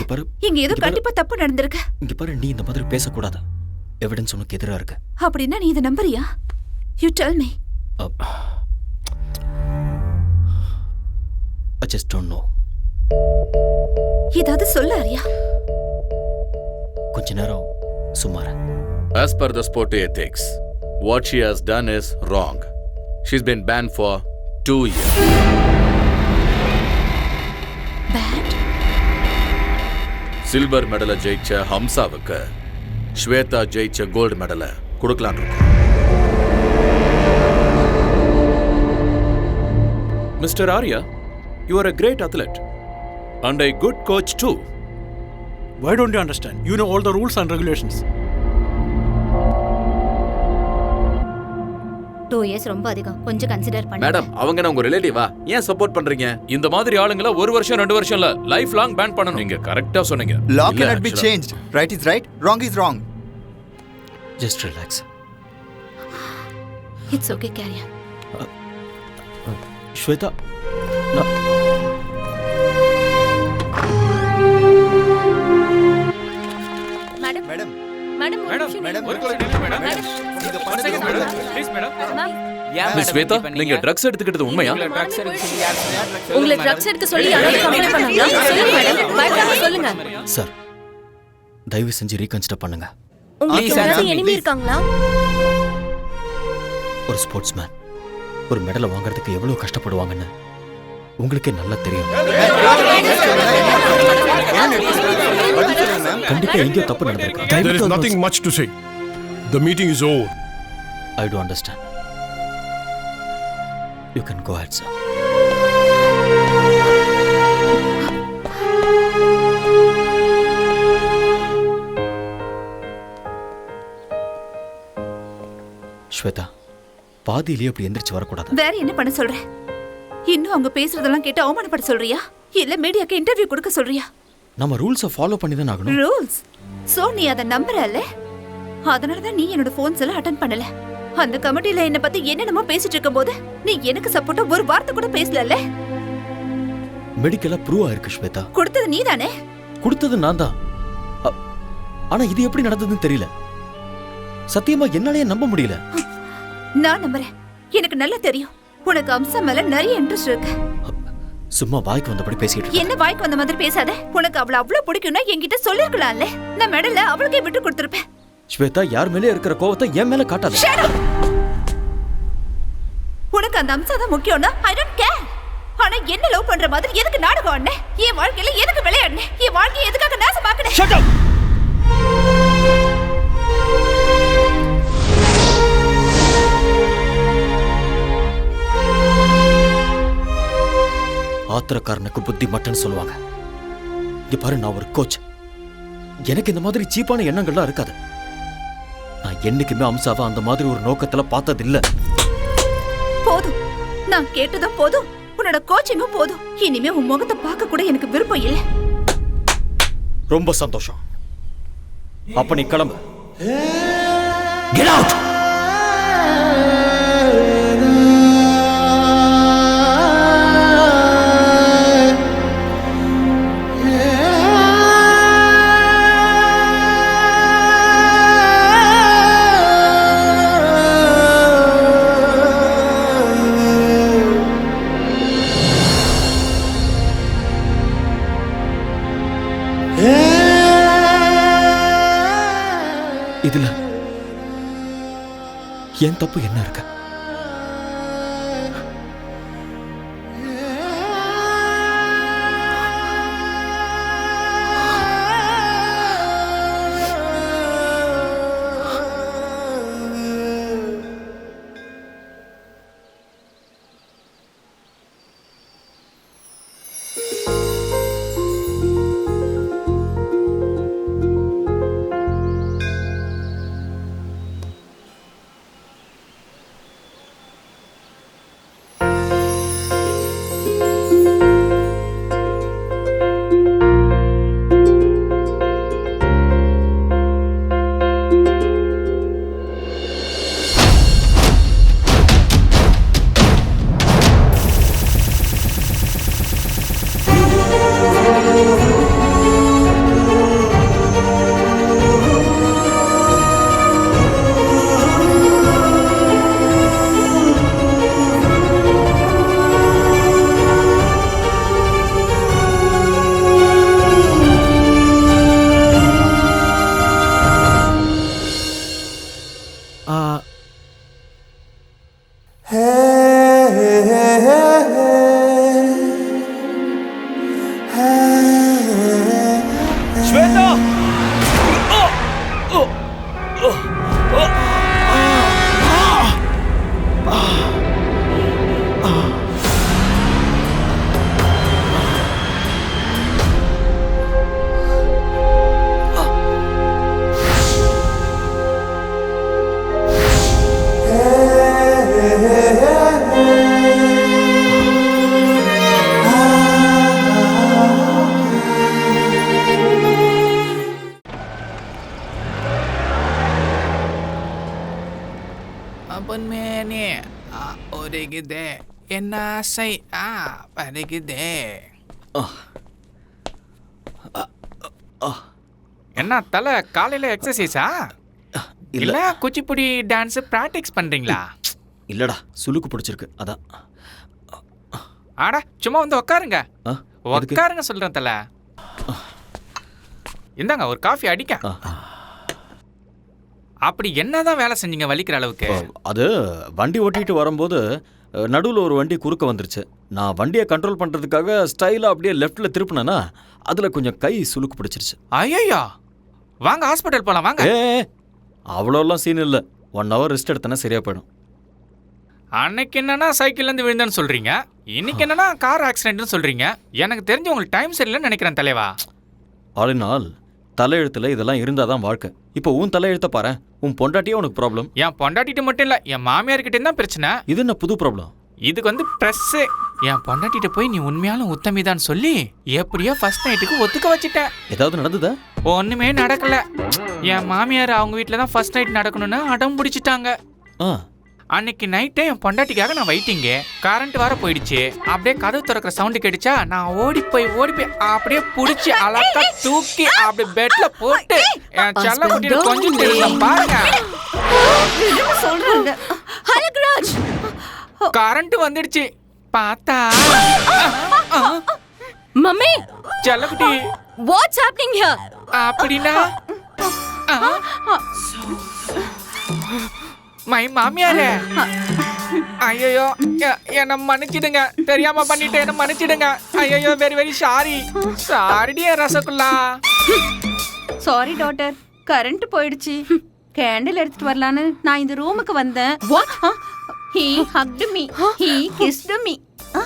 இங்க ஏதோ கண்டிப்பா தப்பு நடந்திருக்கு. இங்க பாரு, நீ இந்த மாதிரி பேசக்கூடாது. எவிடன்ஸ் உனக்கு எதிரா இருக்கு. அப்படின்னா நீ இதை நம்புறியா? You tell me. I just don't know. ஏதாவது சொல்ல ஆரியா. கொஞ்ச நேரம் சும்மா இரு. As per the sport ethics, what she has done is wrong. She's been banned for 2 years. Silver மெடலை ஜெயிச்ச ஹம்சாவுக்கு ஸ்வேதா ஜெயிச்ச கோல்டு மெடலை கொடுக்கலான் இருக்கோம். Mr. Arya, you are a great athlete and a good coach too. Why don't you understand? You know all the rules and regulations. 2 years ரொம்ப அதிகம், கொஞ்சம் கன்சிடர் பண்ணுங்க. மேடம், அவங்க என்ன உங்க ரிலேட்டிவா? ஏன் சப்போர்ட் பண்றீங்க? இந்த மாதிரி ஆளுங்கள 1 வருஷம் 2 வருஷம் இல்ல, லைஃப் லாங் பேன் பண்ணனும். நீங்க கரெக்ட்டா சொன்னீங்க. Law cannot be changed. Right is right, wrong is wrong. Just relax. It's okay, carry on. Shweta, madam miss Shweta, நீங்க ட்ரக்ஸ் எடுத்துக்கிட்டது உண்மையா? உங்களை ட்ரக்ஸ் எடுக்க சொல்லி யாராவது கம்ப்ளைன்ட் பண்ணாங்களா? சொல்லுங்க மேடம், பயப்படாம சொல்லுங்க. சார், தயவு செஞ்சு ரீகன்சிடர் பண்ணுங்க. உங்களுக்கு யாராவது எனிமி இருக்காங்களா? ஒரு ஸ்போர்ட்ஸ்மேன் ஒரு மெடலை வாங்குறதுக்கு எவ்வளவு கஷ்டப்படுவாங்கன்னு உங்களுக்கே நல்லா தெரியும். கண்டிப்பா எங்கேயோ தப்பு நடந்திருக்கு. There is nothing much to say. The meeting is over. I do understand. You can go ahead, sir. Shweta, பாதியிலேயே அப்படி எந்திரிச்சு வரக்கூடாது. வேற என்ன பண்ண சொல்ற? இன்னும் அவங்க பேசுறதெல்லாம் கேட்டு அவமானப்பட சொல்றியா? இல்ல மீடியாக்கு இன்டர்வியூ கொடுக்க சொல்றியா? நம்ம ரூல்ஸை ஃபாலோ பண்ணி தான் ஆகணும். ரூல்ஸ்? சோ நீ அதை நம்புறல்ல? அதனால தான் நீ என்னோட போன்ஸ் எல்லாம் அட்டெண்ட் பண்ணல. அந்த கமிட்டில என்ன பத்தி என்னென்னமோ பேசிட்டு இருக்கும்போது நீ எனக்கு சப்போர்ட்டா ஒரு வார்த்தை கூட பேசலல்ல? மெடிக்கலா ப்ரூவ் ஆயிருக்கு ஸ்வேதா. கொடுத்தது நீ தானே? கொடுத்தது நான் தான். ஆனா இது எப்படி நடந்ததுன்னு தெரியல. சத்தியமா என்னாலயே நம்ப முடியல. நான் நம்புறேன். எனக்கு நல்லா தெரியும் உனக்கு அம்சா மேல நிறைய இன்ட்ரெஸ்ட் இருக்கு. சும்மா வாய்க்கு வந்தபடி பேசிட்டு என்ன வாய்க்கு வந்த மாதிரி பேசாத. உனக்கு அவளை அவ்வளவு பிடிக்கும்னா என்கிட்ட சொல்லிருக்கலாம்ல. நான் மெடல அவளுக்கே விட்டு கொடுத்திருப்பேன். ஸ்வேதா, யார் மேலே இருக்கிற கோவத்தை என் மேல காட்டாத. உனக்கு அந்த அம்சா தான் முக்கியம்னா ஐ டோன்ட் கேர். ஆனா என்ன லவ் பண்ற மாதிரி எதுக்கு நாடகம் ஆடுன? என் வாழ்க்கையில எதுக்கு விளையாடுன? என் வாழ்க்கையை எதுக்காக நாசமாக்குன? Shut up. ஆத்திரக்காரனுக்கு புத்தி மட்டும்னு சொல்லுவாங்க. இங்க பாரு, நான் ஒரு கோச். எனக்கு இந்த மாதிரி சீப்பான எண்ணங்கள்லாம் இருக்காது. நான் என்னைக்குமே அம்சாவை அந்த மாதிரி ஒரு நோக்கத்துல பார்த்தது இல்ல. போதும், நான் கேட்டதும் போதும், உன்னோட கோச்சிங்கும் போதும். இனிமே உன் முகத்தை பார்க்க கூட எனக்கு விருப்பம் இல்லை. ரொம்ப சந்தோஷம். அப்ப நீ கிளம்பு. Get out. இதுல என் தப்பு என்ன இருக்கு? ஒருகுதே என்ன ஆசை வருகுதே. என்ன தலை காலையில எக்ஸசைஸா இல்ல குச்சிப்புடி டான்ஸ் பிராக்டிஸ் பண்றீங்களா? இல்லடா சுளுக்கு பிடிச்சிருக்கு அதான். ஆடா சும்மா வந்து உட்காருங்க. உட்காருங்க சொல்றேன் தலை. இந்தாங்க ஒரு காஃபி அடிக்க. அப்படி என்னதான் வேலை செஞ்சீங்க வலிக்கிற அளவுக்கு? அது வண்டி ஓட்டிட்டு வரும்போது நடுவில் ஒரு வண்டி குறுக்க வந்துருச்சு. நான் வண்டியை கண்ட்ரோல் பண்ணுறதுக்காக ஸ்டைலாக அப்படியே லெஃப்டில் திருப்பினேன்னா அதில் கொஞ்சம் கை சுளுக்கு பிடிச்சிருச்சு. ஐயோ வாங்க ஹாஸ்பிட்டல் போகலாம் வாங்க. அவ்வளோலாம் சீன் இல்லை. 1 hour ரெஸ்ட் எடுத்தேன்னா சரியாக போயிடும். அன்னைக்கு என்னன்னா சைக்கிள்லேருந்து விழுந்தேன்னு சொல்கிறீங்க, இன்னைக்கு என்னன்னா கார் ஆக்சிடென்ட்னு சொல்கிறீங்க. எனக்கு தெரிஞ்சு உங்களுக்கு டைம் சரியில்லைன்னு நினைக்கிறேன் தலைவா. ஆல் இன் ஆல் தலையெழுத்தில் இதெல்லாம் இருந்தால் தான் வாழ்க்கை. இப்போ உன் தலையெழுத்த பாரு. உன் பொண்டாட்டியே உனக்கு ப்ராப்ளம். என் பொண்டாட்டிட்டு மட்டும் இல்லை, என் மாமியார்கிட்ட தான் பிரச்சனை. இது என்ன புது ப்ராப்ளம்? இதுக்கு வந்து ப்ரெஸ்ஸு. என் பொண்டாட்டிட்ட போய் நீ உண்மையாலும் உத்தமிதான் சொல்லி எப்படியோ ஃபர்ஸ்ட் நைட்டுக்கு ஒத்துக்க வச்சுட்டேன். ஏதாவது நடந்ததா? ஒன்றுமே நடக்கல. என் மாமியார் அவங்க வீட்டில் தான் ஃபர்ஸ்ட் நைட் நடக்கணும்னு அடம் பிடிச்சிட்டாங்க. அன்னைக்கு நைட்டே என் பொண்டாட்டிக்காக நான் வெயிட்டிங்க. கரண்ட் வர போயிடுச்சு. அப்படியே கதவு திறக்கிற சவுண்டு கேட்டுச்சா, நான் ஓடி போய் அப்படியே புடிச்சு அழகா தூக்கி அப்படி பெட்ல போட்டு என் செல்ல குட்டியை கொஞ்சம் தெரியும் பாருங்க. கரண்ட் வந்துடுச்சு. பார்த்தா மம்மி செல்லக்குட்டி வாட்ஸ் ஹேப்பனிங் ஹியர்? அப்படினா மை மாமியாரே, ஐயோ என்ன மன்னிச்சிடுங்க, தெரியாம பண்ணிட்டு என்ன மன்னிச்சிடுங்க. ஐயோ very very sorry rasgulla. Sorry daughter, current போயிடுச்சு. கேண்டில் எடுத்துட்டு வரலான்னு நான் இந்த ரூமுக்கு வந்தேன். He hugged me. He kissed me.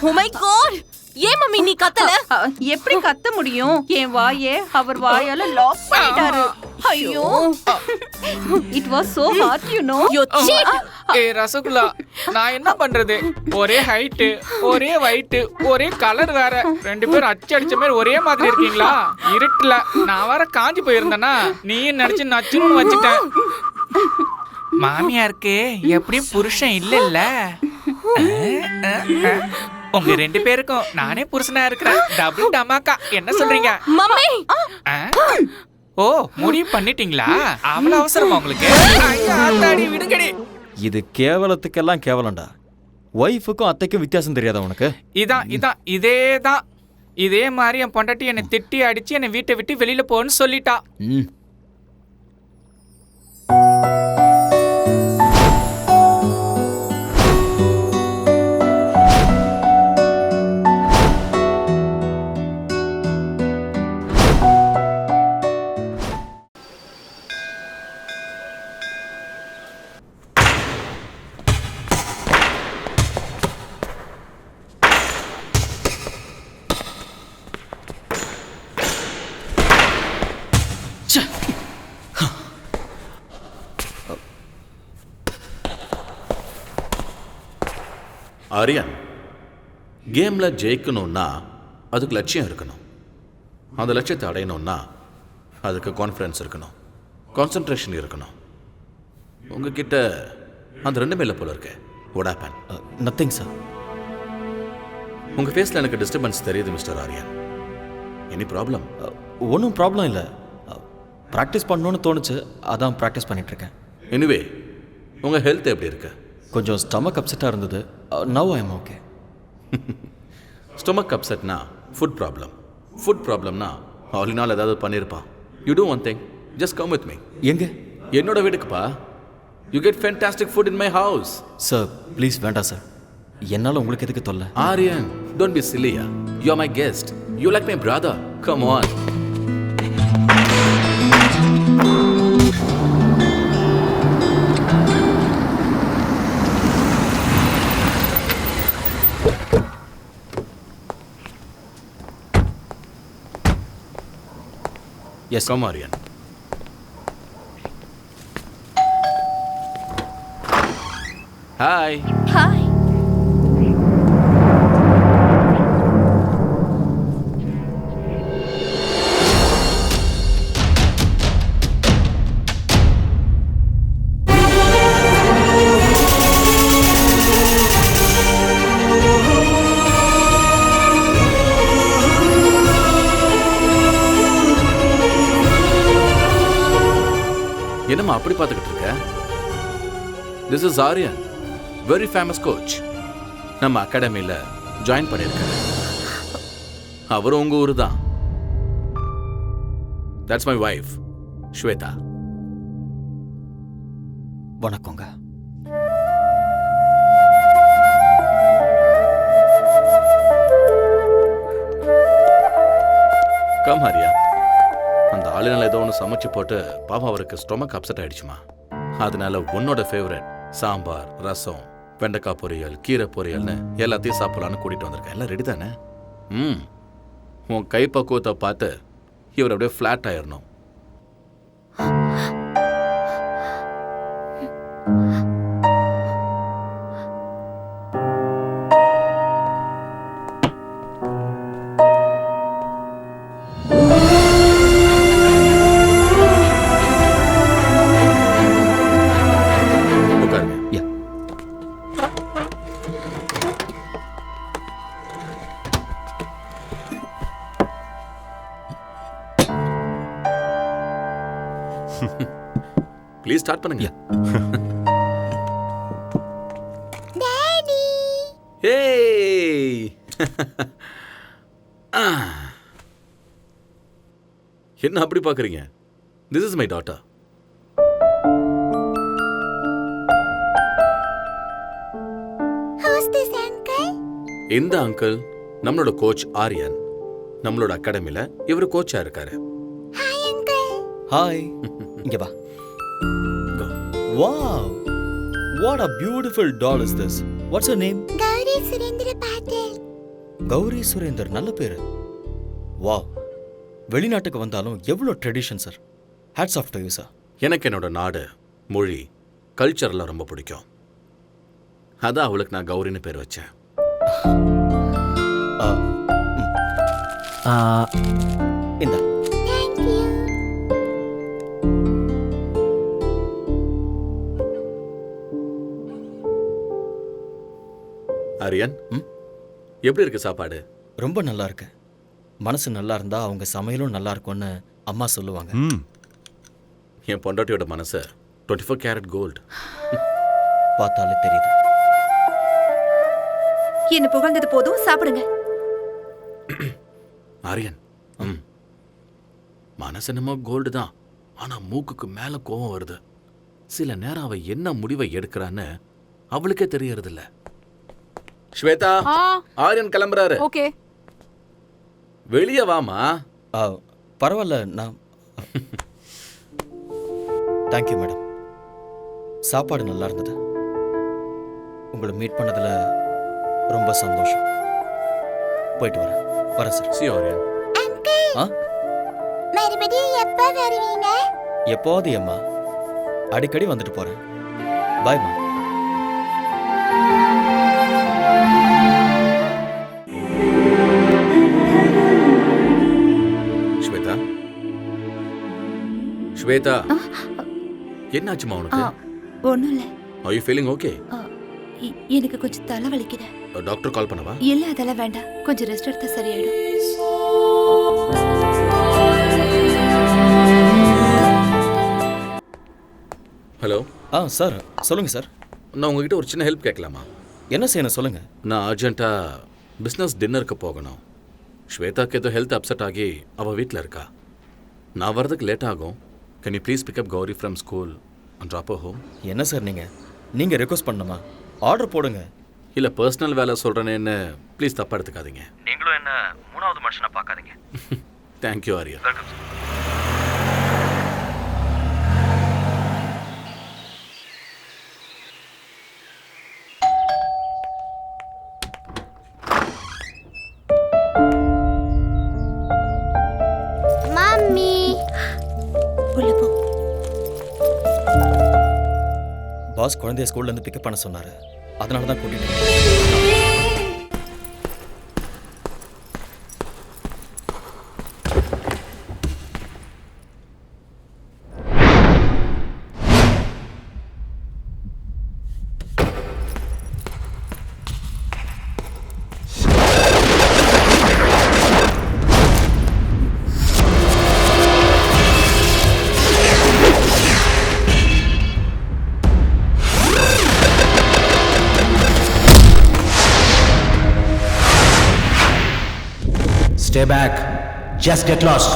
Oh my god! ஏன் மம்மி நீ கத்தல? எப்படி கத்த முடியும்? என் வாயே அவர் வாயால லாக் பண்ணிட்டாரு. ஐயோ, it was so hard, you know. You cheat. Rasgulla, நான் என்ன பண்றது? ஒரே ஹைட், ஒரே weight, ஒரே கலர் வேற. 2 பேரும் அடிச்ச மாதிரி ஒரே மாதிரி இருக்கீங்களா? இருட்டுல நான் வேற காஞ்சி போயிருந்தேனா, நீ நினைச்சு நச்சுன்னு வச்சிட்டேன். மாமியாருக்கு எப்படியும் புருஷன் இல்ல. உங்க 2 பேருக்கும் நானே புருஷனா இருக்கிறேன். டபுள் டமாக்கா. என்ன சொல்றீங்க மம்மி? ஓ முடிவு பண்ணிட்டீங்களா? அவ்வளவு அவசரமா உங்களுக்கு? விடுங்கடி. இது கேவலத்துக்கெல்லாம் கேவலண்டா. ஒய்ஃபுக்கும் அத்தைக்கும் வித்தியாசம் தெரியாதா உனக்கு? இதேதான். இதே மாதிரி என் பொண்டாட்டி என்னை திட்டி அடிச்சு என்னை வீட்டை விட்டு வெளியில போன்னு சொல்லிட்டா. ஆரியன், கேமில் ஜெயிக்கணும்னா அதுக்கு லட்சியம் இருக்கணும். அந்த லட்சியத்தை அடையணும்னா அதுக்கு கான்ஃபிடன்ஸ் இருக்கணும், கான்சன்ட்ரேஷன் இருக்கணும். உங்ககிட்ட அந்த 2 இல்லை போல இருக்கு. What happen? Nothing sir. உங்கள் ஃபேஸில் எனக்கு டிஸ்டர்பன்ஸ் தெரியுது மிஸ்டர் ஆரியன். Any problem? ஒன்றும் ப்ராப்ளம் இல்லை. ப்ராக்டிஸ் பண்ணணும்னு தோணுச்சு, அதான் ப்ராக்டிஸ் பண்ணிகிட்ருக்கேன். எனிவே உங்கள் ஹெல்த் எப்படி இருக்கு? கொஞ்சம் ஸ்டமக் அப்செட்டாக இருந்தது. Now I am okay. Stomach அப்செட்னா ஃபுட் ப்ராப்ளம்னா ஆல் இன் ஆல் ஏதாவது பண்ணியிருப்பான். You do one thing, just come with me. எங்க? என்னோட வீட்டுக்குப்பா. You get fantastic food in my house. Sir please வேண்டாம் சார். என்னால் உங்களுக்கு எதுக்கு தொல்லை? ஆரியன், டோன்ட் பி சில்லியா. You are my guest. You like my brother. Come on. Yes, come Aryan. Hi. Hi. என்னம்மா அப்படி பார்த்துக்கிட்டு இருக்க? This is Aryan, very famous coach. நம்ம அகாடமியில் ஜாயின் பண்ணியிருக்காரு. அவரும் உங்க ஊரு தான். That's my wife Shweta. வணக்கங்க. கம் ஹரியா. அந்த ஆளுநர் ஏதோ ஒன்று சமைச்சு போட்டு பாவம் அவருக்கு ஸ்டொமக் அப்செட் ஆயிடுச்சுமா. அதனால உன்னோட ஃபேவரட் சாம்பார், ரசம், வெண்டைக்காய் பொரியல், கீரை பொரியல்னு எல்லாத்தையும் சாப்பிடலான்னு கூட்டிட்டு வந்திருக்கேன். எல்லாம் ரெடி தானே? உன் கை பக்குவத்தை பார்த்து இவர் அப்படியே ஃப்ளாட் ஆயிடணும். ப்ளீஸ் ஸ்டார்ட் பண்ணுங்க. டாடி. ஏய். என்ன அப்படி பார்க்குறீங்க? This is my daughter. Who's this uncle? இந்த அங்கிள் நம்மளோட கோச் ஆரியன். நம்மளோட அகாடமியில் இவர் கோச்சா இருக்காரு. Hi uncle. ஹாய். இங்க வா. Wow! What a beautiful doll is this? What's her name? Gowri Surendra பாட்டில். கௌரி சுரேந்தர், நல்ல பேரு. வாவ். வெளிநாட்டுக்கு வந்தாலும் எவ்வளோ tradition sir. Hats off to you sir. எனக்கு என்னோட நாடு, மொழி, கல்ச்சர்லாம் ரொம்ப பிடிக்கும். அதான் அவளுக்கு நான் கௌரின்னு பேர் வச்சேன். இந்த ஆரியன், எப்படி இருக்கு சாப்பாடு? ரொம்ப நல்லா இருக்கு. மனசு நல்லா இருந்தா அவங்க சமையலும் நல்லா இருக்கும்னு அம்மா சொல்லுவாங்க. என் பொண்டாட்டியோட மனசு 24 கேரட் கோல்டு. பார்த்தாலே தெரியுது. என்ன புகழ்ந்தது போதும், சாப்பிடுங்க. ஆரியன், மனசு என்னமோ கோல்டு தான், ஆனா மூக்குக்கு மேல கோவம் வருது. சில நேரம் அவ என்ன முடிவை எடுக்கிறான்னு அவளுக்கே தெரியறதில்ல. ஸ்வேதா, ஆரியன் கிளம்புறாரு. ஓகே. வெளியே வாமா. பரவாயில்ல, நான் தேங்க்யூ மேடம். சாப்பாடு நல்லா இருந்தது. உங்களை மீட் பண்ணதுல ரொம்ப சந்தோஷம். போயிட்டு வரேன் சார். சி ஆரியன். மறுபடியும் எப்ப வருவீங்க? எப்போது அம்மா, அடிக்கடி வந்துட்டு போறேன். பாய்மா. ஸ்வேதா, ஸ்வேதா, என்னாச்சுமா உனக்கு? ஒண்ணும் இல்ல. Are you feeling okay? எனக்கு கொஞ்சம் தலை வலிக்குது. டாக்டர் கால் பண்ணவா? இல்ல, அதெல்லாம் வேண்டாம். கொஞ்சம் ரெஸ்ட் எடுத்தா சரியாயிடும். ஹலோ. சார் சொல்லுங்க சார். நான் உங்ககிட்ட ஒரு சின்ன ஹெல்ப் கேட்கலாமா? என்ன செய்யணும் சொல்லுங்க. நான் அர்ஜென்ட்டாக பிஸ்னஸ் டின்னருக்கு போகணும். ஸ்வேதாக்கு ஏதோ ஹெல்த் அப்செட் ஆகி அவள் வீட்டில் இருக்கா. நான் வரதுக்கு லேட் ஆகும். Can you please pick up Gauri from school and drop home? என்ன சார் நீங்கள் ரெக்வஸ்ட் பண்ணணுமா? ஆர்டர் போடுங்க. இல்லை, பர்சனல் வேலை சொல்கிறேன்னு ப்ளீஸ் தப்பாக எடுத்துக்காதீங்க. நீங்களும் என்ன மூணாவது மனுஷனை பார்க்காதீங்க. தேங்க்யூ ஆரியா. மம்மி, உள்ள போ. பாஸ் குழந்தைய ஸ்கூல்ல இருந்து பிக்கப் பண்ண சொன்னாரு. அதனால தான் கூட்டிட்டு Stay back. Just get lost.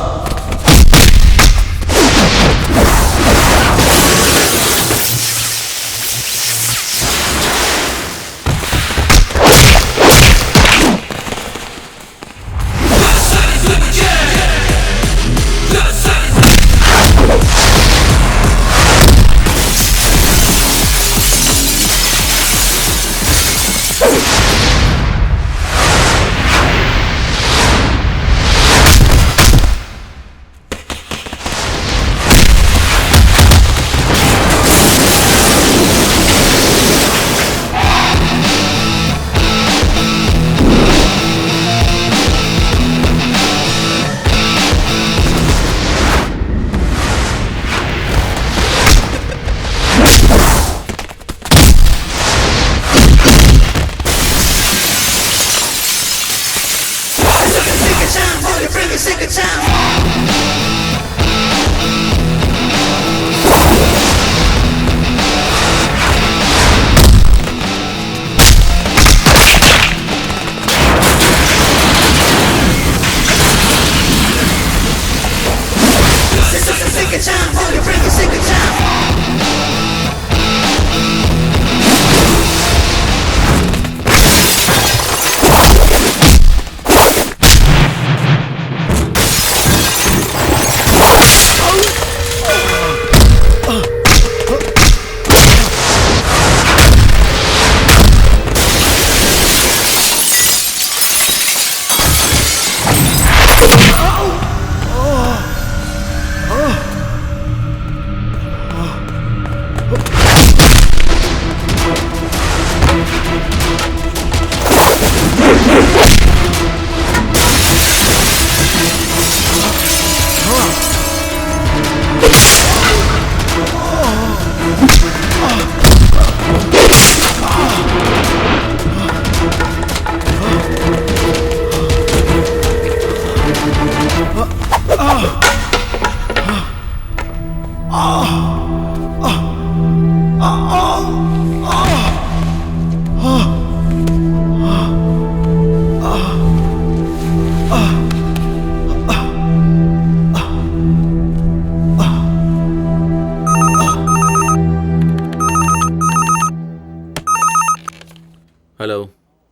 Hello,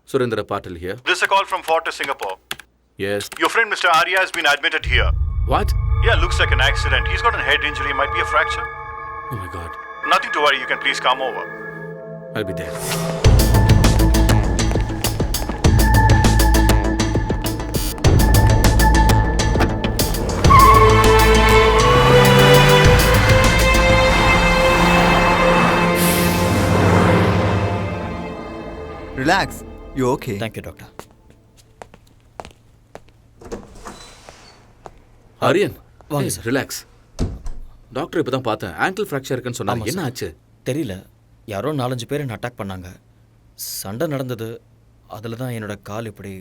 Surendra Patil here. This is a call from Fortis Singapore. Yes. Your friend Mr. Arya has been admitted here. What? Yeah, looks like an accident. He's got a head injury, might be a fracture. Oh my God. Nothing to worry, you can please come over. I'll be there. Relax. You okay? Thank you, doctor. Aryan வாங்க சார். ரிலாக்ஸ். டாக்டர் இப்போ தான் பார்த்தேன். ஆங்கிள் ஃப்ராக்சர் இருக்குன்னு சொன்னாங்க. என்ன ஆச்சு? தெரியல. யாரோ 4-5 பேர் என்ன அட்டாக் பண்ணாங்க. சண்டை நடந்தது. அதில் தான் என்னோட கால் இப்படி.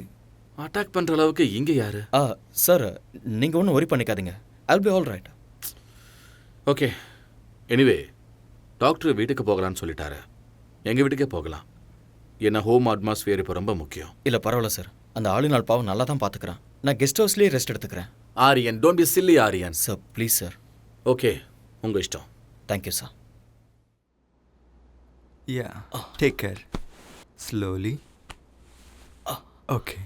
அட்டாக் பண்ணுற அளவுக்கு இங்கே யாரு? சார் நீங்கள் ஒன்றும் ஒரி பண்ணிக்காதீங்க. I'll be all right. Okay. Anyway doctor வீட்டுக்கு போகலான்னு சொல்லிட்டாரு. எங்கள் வீட்டுக்கே போகலாம். என்ன ஹோம் அட்மாஸ்பியர் இப்போ ரொம்ப முக்கியம். இல்லை பரவாயில்ல சார். அந்த ஆளினால் பாவம் நல்லா தான் பார்த்துக்கிறேன். நான் கெஸ்ட் ஹவுஸ்லேயே ரெஸ்ட் எடுத்துக்கிறேன். Aryan, don't B chilli Aryan. Sir please sir. Okay, உங்கள் இஷ்டம். Thank you sir. Yeah, take care. Slowly. Okay.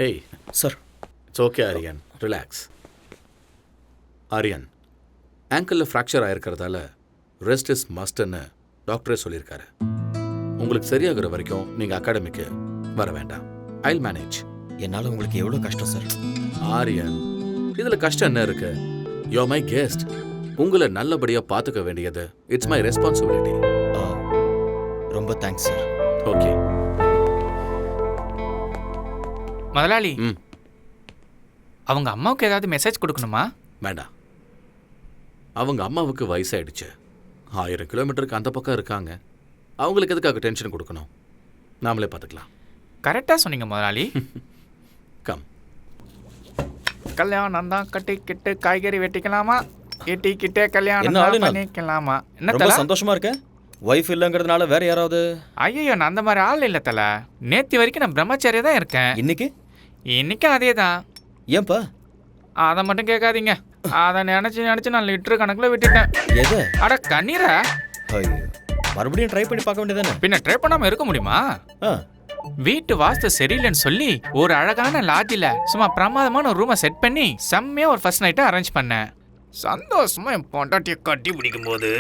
Hey. Sir. It's okay, Aryan. Relax. Aryan, ஆங்கிளில் ஃப்ராக்சர் ஆயிருக்கிறதால ரெஸ்ட் இஸ் மஸ்ட்னு டாக்டரே சொல்லியிருக்காரு. உங்களுக்கு சரியாகிற வரைக்கும் நீங்கள் அகாடமிக்கு வர வேண்டாம். ஐல் மேனேஜ். என்னால் உங்களுக்கு எவ்வளோ கஷ்டம் சார். ஆரியன், இதில் கஷ்டம் என்ன இருக்கு? You are my guest. உங்களை நல்லபடியாக பார்த்துக்க வேண்டியது இட்ஸ் மை ரெஸ்பான்சிபிலிட்டி. ரொம்ப தேங்க்ஸ் சார். ஓகே முதலாளி, அவங்க அம்மாவுக்கு ஏதாவது மெசேஜ் கொடுக்கணுமா? வேண்டாம். அவங்க அம்மாவுக்கு வயசாயிடுச்சு. 1000 கிலோமீட்டருக்கு அந்த பக்கம் இருக்காங்க. அவங்களுக்கு எதுக்காக டென்ஷன் கொடுக்கணும்? நாமளே பார்த்துக்கலாம். கரெக்டாக சொன்னீங்க முதலாளி. கம். கல்யாணம் தான் கட்டிக்கிட்டு காய்கறி வெட்டிக்கலாமா? எட்டிக்கிட்டே கல்யாணம் என்ன தான் பண்ணிக்கலாமா? ரொம்ப சந்தோஷமா இருக்க? ஒய்ஃப் இல்லைங்கிறதுனால வேற யாராவது? ஐயோ, நான் அந்த மாதிரி ஆள் இல்லை தல. நேற்று வரைக்கும் நான் பிரம்மச்சாரியா தான் இருக்கேன். இன்னைக்கும் அதே தான். ஏன்பா? அதை மட்டும் கேட்காதீங்க. அதை நினச்சி நான் லிட்டரு கணக்கில் விட்டுட்டேன். எது? அட கண்ணீரா? ஐயோ, மறுபடியும் ட்ரை பண்ணி பார்க்க வேண்டியதானே? பின்ன ட்ரை பண்ணாமல் இருக்க முடியுமா? வீட்டு வாஸ்து சரியில்லைன்னு சொல்லி ஒரு அழகான லாட்ஜில் சும்மா பிரமாதமான ஒரு ரூமை செட் பண்ணி செம்மையாக ஒரு ஃபர்ஸ்ட் நைட்டை அரேஞ்ச் பண்ணேன். சந்தோஷமா என் பொண்டாட்டியை கட்டி பிடிக்கும் போது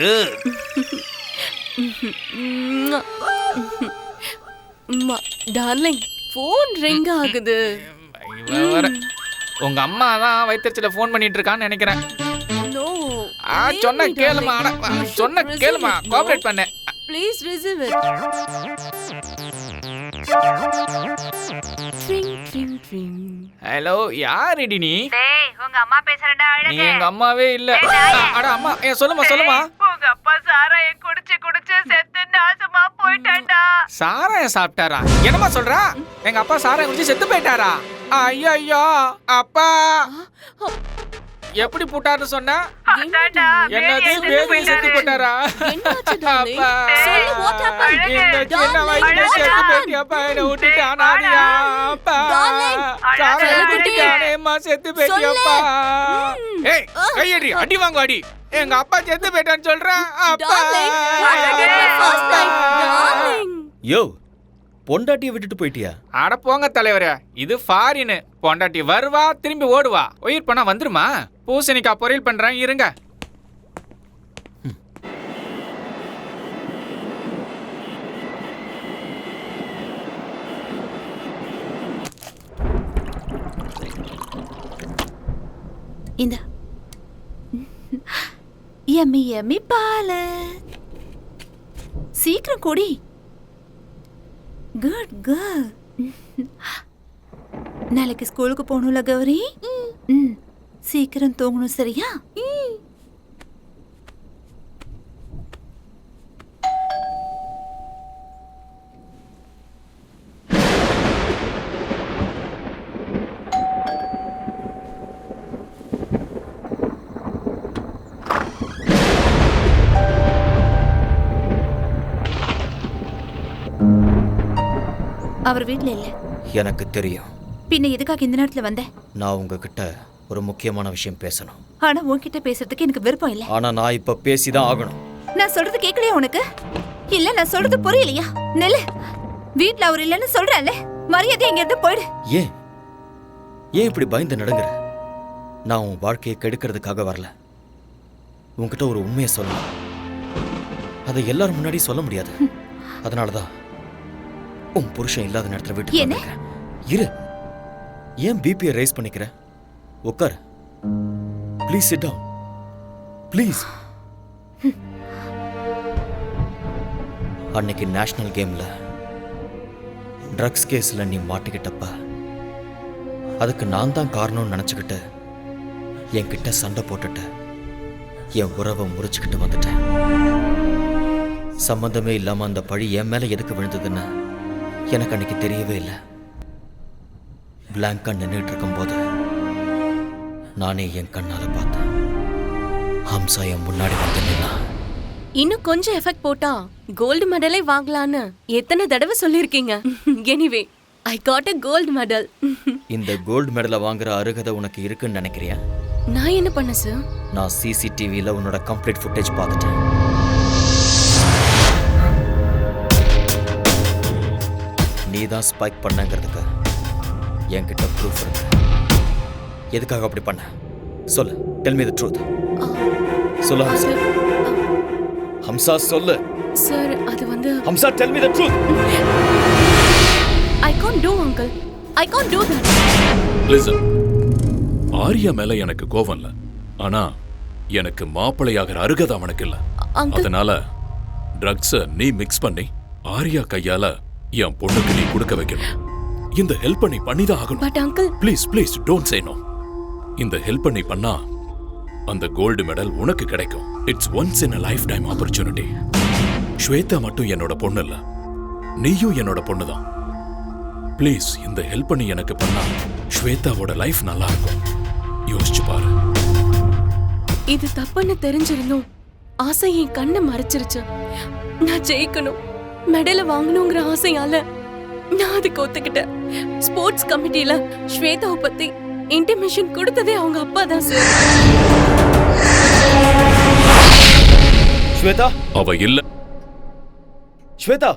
டார்லிங், ஃபோன் ரிங் ஆகுது. உங்க அம்மா தான் வயிற்றுல ஃபோன் பண்ணிட்டு இருக்கான்னு நினைக்கிறேன். சொன்ன கேளுமா, சொன்ன கேளுமா, கோஆபரேட் பண்ண. Please receive it. ஹலோ, யாருடி நீ? டேய், உங்க அம்மா பேசுறடா. நீ எங்க அம்மாவே இல்ல. அட அம்மா, சொல்லுமா. உங்க அப்பா சாராய குடிச்சு செத்து நாசமா போயிட்டான்டா. சாராயம் சாப்பிட்டாரா? என்னமா சொல்றா? எங்க அப்பா சாராயம் குடிச்சு செத்து போயிட்டாரா? ஐயோ, அப்பா எப்படி போட்டாருன்னு சொன்னா? என்னது, வேதியை செத்து போட்டாரா? அப்பா, சின்ன வயசுல செத்து போயிட்டியாப்பா, என்னை விட்டுட்டு அனாதையா? அப்பா, சாராயம் குடிக்கானேம்மா செத்து போயிட்டியாப்பா? ஏய், கையடி, அடி வாங்க அடி. எங்க அப்பா செத்து போயிட்டான்னு சொல்றேன். அப்பா, யோ, பொண்டாட்டியை விட்டுட்டு போயிட்டியா? அட போங்க தலைவரே, இது ஃபாரின். பொண்டாட்டி வருவா, திரும்பி ஓடுவா. உயிர் பண்ணா வந்துருமா? பூசணிக்காய் பொரியல் பண்றேன், இருங்க. இந்த யம்மி யம்மி பால் சீக்கிரம் குடி. Good girl. நாளைக்கு ஸ்கூலுக்கு போகணும்ல கௌரி? சீக்கிரம் தூங்கணும், சரியா? அவர் வீட்ல இல்ல. எனக்கு தெரியும். பின்ன எதுக்காக இந்த நேரத்துல வந்த? நான் உங்ககிட்ட ஒரு முக்கியமான விஷயம் பேசணும். ஆனா உன்கிட்ட பேசுறதுக்கு எனக்கு விருப்பம் இல்ல. ஆனா நான் இப்ப பேசிதான் ஆகணும். நான் சொல்றது கேட்கலையா உனக்கு? இல்ல, நான் சொல்றது புரியலையா? நெல்லு, வீட்ல அவர் இல்லன்னு சொல்றேன்ல, மரியாதை எங்க இருந்து போயிடு. ஏன் இப்படி பயந்து நடுங்குற? நான் உன் வாழ்க்கையை கெடுக்கிறதுக்காக வரல. உன்கிட்ட ஒரு உண்மையை சொல்லணும். அதை எல்லாரும் முன்னாடி சொல்ல முடியாது. அதனாலதான் உன் புருஷன் இல்லாத நேரத்துல விட்டு இரு. ஏன் பிபியை ரைஸ் பண்ணிக்கிற? உட்கார். Please sit down. ப்ளீஸ். அன்னைக்கு நேஷனல் கேம்ல ட்ரக்ஸ் கேஸ்ல நீ மாட்டிக்கிட்டப்ப அதுக்கு நான் தான் காரணம்னு நினைச்சுக்கிட்டு என்கிட்ட சண்டை போட்டுட்டு என் உறவை முறிச்சுக்கிட்டு வந்துட்டேன். சம்பந்தமே இல்லாம அந்த பழி என் மேல எதுக்கு விழுந்ததுன்னு எனக்கு அன்னைக்கு தெரியவே இல்லை. பிளாங்கா நின்றுட்டு இருக்கும்போது நானே என் கண்ணால பார்த்தேன். ஹம்சா என் முன்னாடி வந்து நின்னா. இன்னும் கொஞ்சம் எஃபெக்ட் போட்டா கோல்டு மெடலே வாங்கலான்னு எத்தனை தடவை சொல்லிருக்கீங்க. Anyway, I got a gold medal. இந்த கோல்டு மெடலை வாங்குற அருகதை உனக்கு இருக்குன்னு நினைக்கிறியா? நான் என்ன பண்ண சார்? நான் சிசிடிவில உன்னோட கம்ப்ளீட் ஃபுட்டேஜ் பார்த்துட்டேன். நீ தான் ஸ்பைக் பண்ணங்கிறதுக்கு என்கிட்ட ப்ரூஃப் இருக்கு. எதுக்காக அப்படி பண்ண? சொல்லு. Tell me the truth. சொல்லு ஹம்சா. ஹம்சா சொல்லு. சார், அது வந்து Hamsa, tell me the truth. I can't do, uncle. I can't do that. Listen. Arya மேல எனக்கு கோவம் இல்ல. ஆனா எனக்கு மாப்பிளையாகிற அருகதை அவனுக்கு இல்ல. அதனால ட்ரக்ஸ நீ மிக்ஸ் பண்ணி ஆரியா கையால என் பொண்ணுக்கு நீ கொடுக்க வைக்கணும். இந்த ஹெல்ப் பண்ணி பண்ணிதான் ஆகணும். But uncle, please don't say no. இந்த ஹெல்ப் பண்ணி பண்ணா அந்த கோல்டு மெடல் உனக்கு கிடைக்கும். It's once in a lifetime opportunity. Shweta மட்டும் என்னோட பொண்ணு இல்ல, நீயும் என்னோட பொண்ணுதான். ப்ளீஸ் இந்த ஹெல்ப் பண்ணி எனக்கு பண்ணா ஸ்வேதாவோட லைஃப் நல்லா இருக்கும். யோசிச்சு பாரு. இது தப்புன்னு தெரிஞ்சிருந்தும் ஆசை என் கண்ணை மறைச்சிருச்சு. நான் ஜெயிக்கணும், மெடலை வாங்கணுங்கிற ஆசையால நான் அதுக்கு ஒத்துக்கிட்டேன். ஸ்போர்ட்ஸ் கமிட்டில ஸ்வேதாவை பத்தி இன்டிமேஷன் கொடுத்ததே அவங்க அப்பா தான் சார். ஸ்வேதா, அவ இல்ல. ஸ்வேதா,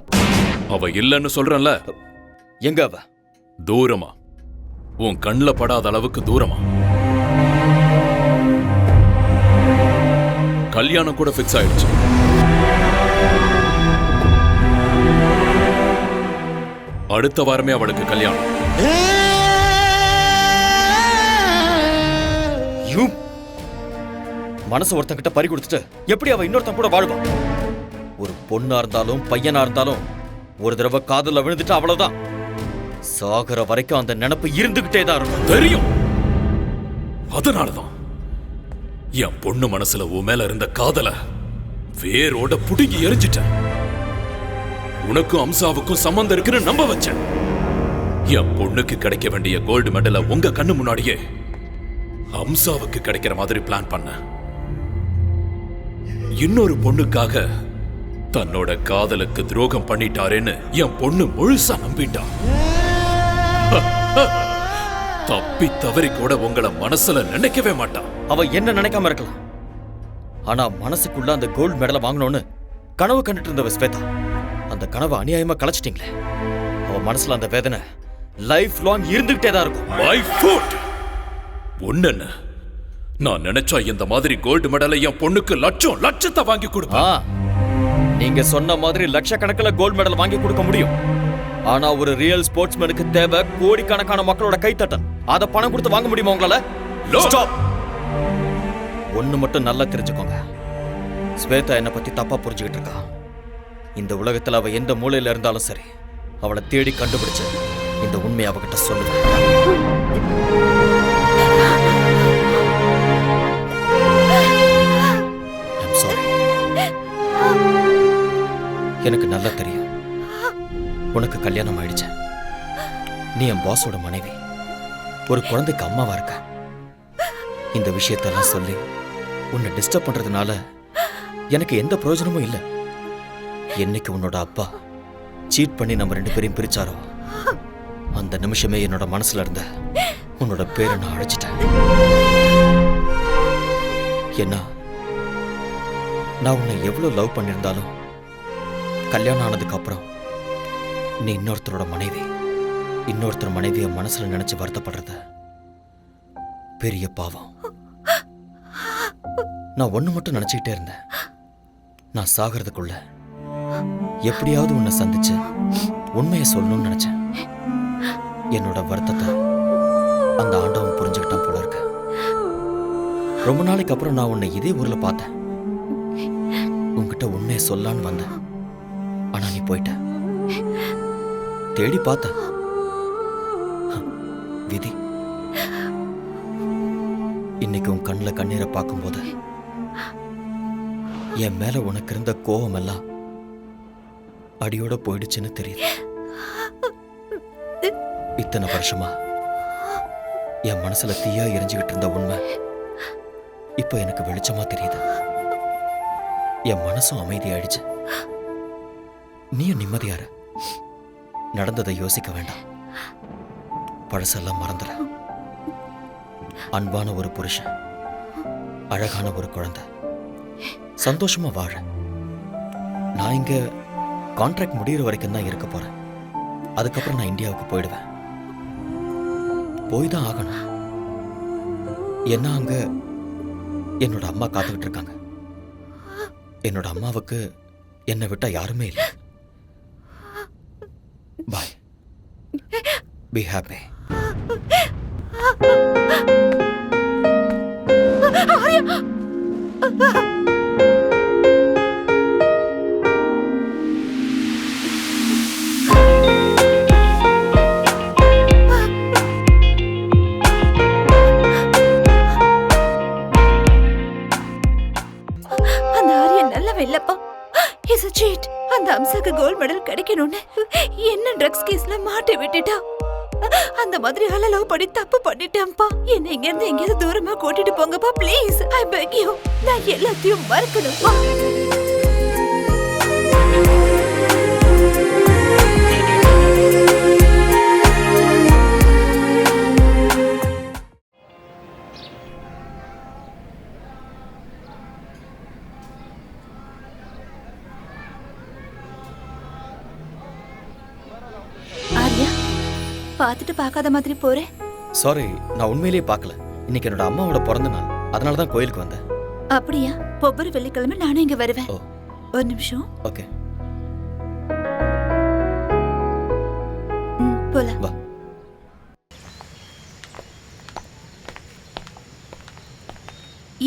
அவ இல்லன்னு சொல்றேன்ல. எங்க அவ? தூரமா, உன் கண்ணுல படாத அளவுக்கு தூரமா. கல்யாணம் கூட ஃபிக்ஸ் ஆயிடுச்சு. அடுத்த வாரமே அவளுக்கு கல்யாணம். மனசு ஒருத்தங்கிட்ட பறி கொடுத்துட்டு எப்படி அவ இன்னொருத்தன் கூட வாழ்வா? ஒரு பொண்ணா இருந்தாலும் பையனா இருந்தாலும் ஒரு தடவை காதல விழுந்துட்டு அவ்வளவுதான். சாகர வரைக்கும் அந்த நினைப்பு இருந்துகிட்டே தான் இருக்கும். தெரியும். அதனாலதான் என் பொண்ணு மனசுல உன் மேல இருந்த காதல வேரோட புடுங்கி எரிஞ்சிட்டேன். உனக்கும் அம்சாவுக்கும் சம்பந்தம் இருக்குன்னு நம்ப வச்சேன். என் பொண்ணுக்கு கிடைக்க வேண்டிய கோல்டு மெடலை உங்க கண்ணு முன்னாடியே அம்சாவுக்கு கிடைக்கிற மாதிரி பிளான் பண்ண. இன்னொரு பொண்ணுக்காக தன்னோட காதலுக்கு துரோகம் பண்ணிட்டாரேன்னு என் பொண்ணு முழுசா நம்பிட்டா. தப்பி தவறி கூட உங்களை மனசுல நினைக்கவே மாட்டான். அவ என்ன நினைக்காம இருக்கலாம், ஆனா மனசுக்குள்ள அந்த கோல்டு மெடலை வாங்கணும்னு கனவு கண்டுட்டு இருந்தவ ஸ்வேதா. அந்த கனவை அநியாயமா கலைச்சிட்டீங்களே. அவ மனசுல அந்த வேதனை லைஃப் லாங் இருந்துகிட்டே தான் இருக்கும். My foot. ஒண்ணு, நான் நினைச்சா இந்த மாதிரி கோல்டு மெடலை என் பொண்ணுக்கு லட்சத்தை வாங்கி கொடுப்பேன். நீங்க சொன்ன மாதிரி லட்சக்கணக்கில் கோல்டு மெடல் வாங்கி கொடுக்க முடியும். ஆனா ஒரு ரியல் ஸ்போர்ட்ஸ்மேனுக்கு தேவை கோடிக்கணக்கான மக்களோட கைத்தட்டல். அத பணம் கொடுத்து வாங்க முடியுமா உங்களால? ஸ்டாப். ஒண்ணு மட்டும் நல்லா தெரிஞ்சுக்கோங்க, ஸ்வேதா என்னை பத்தி தப்பா புரிஞ்சுக்கிட்டு இருக்கா. இந்த உலகத்துல அவ எந்த மூலையில இருந்தாலும் சரி, அவளை தேடி கண்டுபிடிச்சு இந்த உண்மையை அவகிட்ட சொல்லுவேன். எனக்கு நல்லா தெரியும் உனக்கு கல்யாணம் ஆயிடுச்சு. நீ என் பாஸோட மனைவி, ஒரு குழந்தைக்கு அம்மாவா இருக்க. இந்த விஷயத்தெல்லாம் சொல்லி உன்னை டிஸ்டர்ப் பண்றதுனால எனக்கு எந்த பிரயோஜனமும் இல்லை. என்னைக்கு உன்னோட அப்பா சீட் பண்ணி நம்ம 2 பேரையும் பிரிச்சாரோ அந்த நிமிஷமே என்னோட மனசுல இருந்த உன்னோட பேரை நான் அழைச்சிட்டேன். என்ன, நான் உன்னை எவ்வளவு லவ் பண்ணியிருந்தாலும் கல்யாணம் ஆனதுக்கு அப்புறம் நீ இன்னொருத்தரோட மனைவி, இன்னொருத்தர் மனைவிய மனசுல நினைச்சு வருத்தப்படுறது பெரிய பாவம். நான் ஒண்ணு மட்டும் நினைச்சுக்கிட்டே இருந்தேன், நான் சாகிறதுக்குள்ள எப்படியாவது உன்னை சந்திச்சு உண்மையை சொல்லணும்னு நினைச்சேன். என்னோட வருத்தத்தை அந்த ஆண்டவன் புரிஞ்சுக்கிட்டான் போல இருக்கு. ரொம்ப நாளைக்கு அப்புறம் நான் உன்னை இதே ஊர்ல பார்த்தேன். உன்கிட்ட உண்மையை சொல்லான்னு வந்தேன், ஆனா நீ போயிட்ட. தேடி பார்த்த விதி. இன்னைக்கு உன் கண்ணுல கண்ணீரை பார்க்கும்போது என் மேல உனக்கு இருந்த கோபம் எல்லாம் அடியோட போயிடுச்சுன்னு தெரியுது. இத்தனை வருஷமா என் மனசுல தீயா எரிஞ்சுக்கிட்டு இருந்த உண்மை இப்ப எனக்கு வெளிச்சமா தெரியுது. என் மனசும் அமைதியாயிடுச்சு, நீயும் நிம்மதியார. நடந்ததை யோசிக்க வேண்டாம், பழசெல்லாம் மறந்துற. அன்பான ஒரு புருஷன், அழகான ஒரு குழந்தை, சந்தோஷமா வாழ. நான் இங்க கான்ட்ராக்ட் முடிகிற வரைக்கும் தான் இருக்க போறேன். அதுக்கப்புறம் நான் இந்தியாவுக்கு போயிடுவேன். போய் தான் ஆகணும். என்ன அங்க என்னோட அம்மா காத்துக்கிட்டு இருக்காங்க. என்னோட அம்மாவுக்கு என்னை விட்டா யாருமே இல்லை. பாய், பி ஹாப்பி. அந்த ஆரியன் நல்ல வெள்ளப்பா. Is a cheat. அந்த அம்சாக்கு கோல்ட் மெடல் கிடைக்கணும்னு என்ன ட்ரக்ஸ் கேஸ்ல மாட்டி விட்டுட்டா. அந்த மாதிரி ஆள லவ் பண்ணி தப்பு பண்ணிட்டேன்ப்பா. என்ன இங்க இருந்து எங்கேயாவது தூரமா கூட்டிட்டு போங்கப்பா ப்ளீஸ். I peg you. நான் எல்லாத்தையும் மறக்கணும்ப்பா. பாத்துட்டு பார்க்காத மாதிரி போறேன். சாரி, நான் உண்மையிலேயே பார்க்கல. இன்னைக்கு என்னோட அம்மாவோட பிறந்த நாள், அதனால தான் கோயிலுக்கு வந்தேன். அப்படியா? ஒவ்வொரு வெள்ளிக்கிழமை நானும் இங்க வருவேன். ஒரு நிமிஷம். ஓகே, போலாம். வா.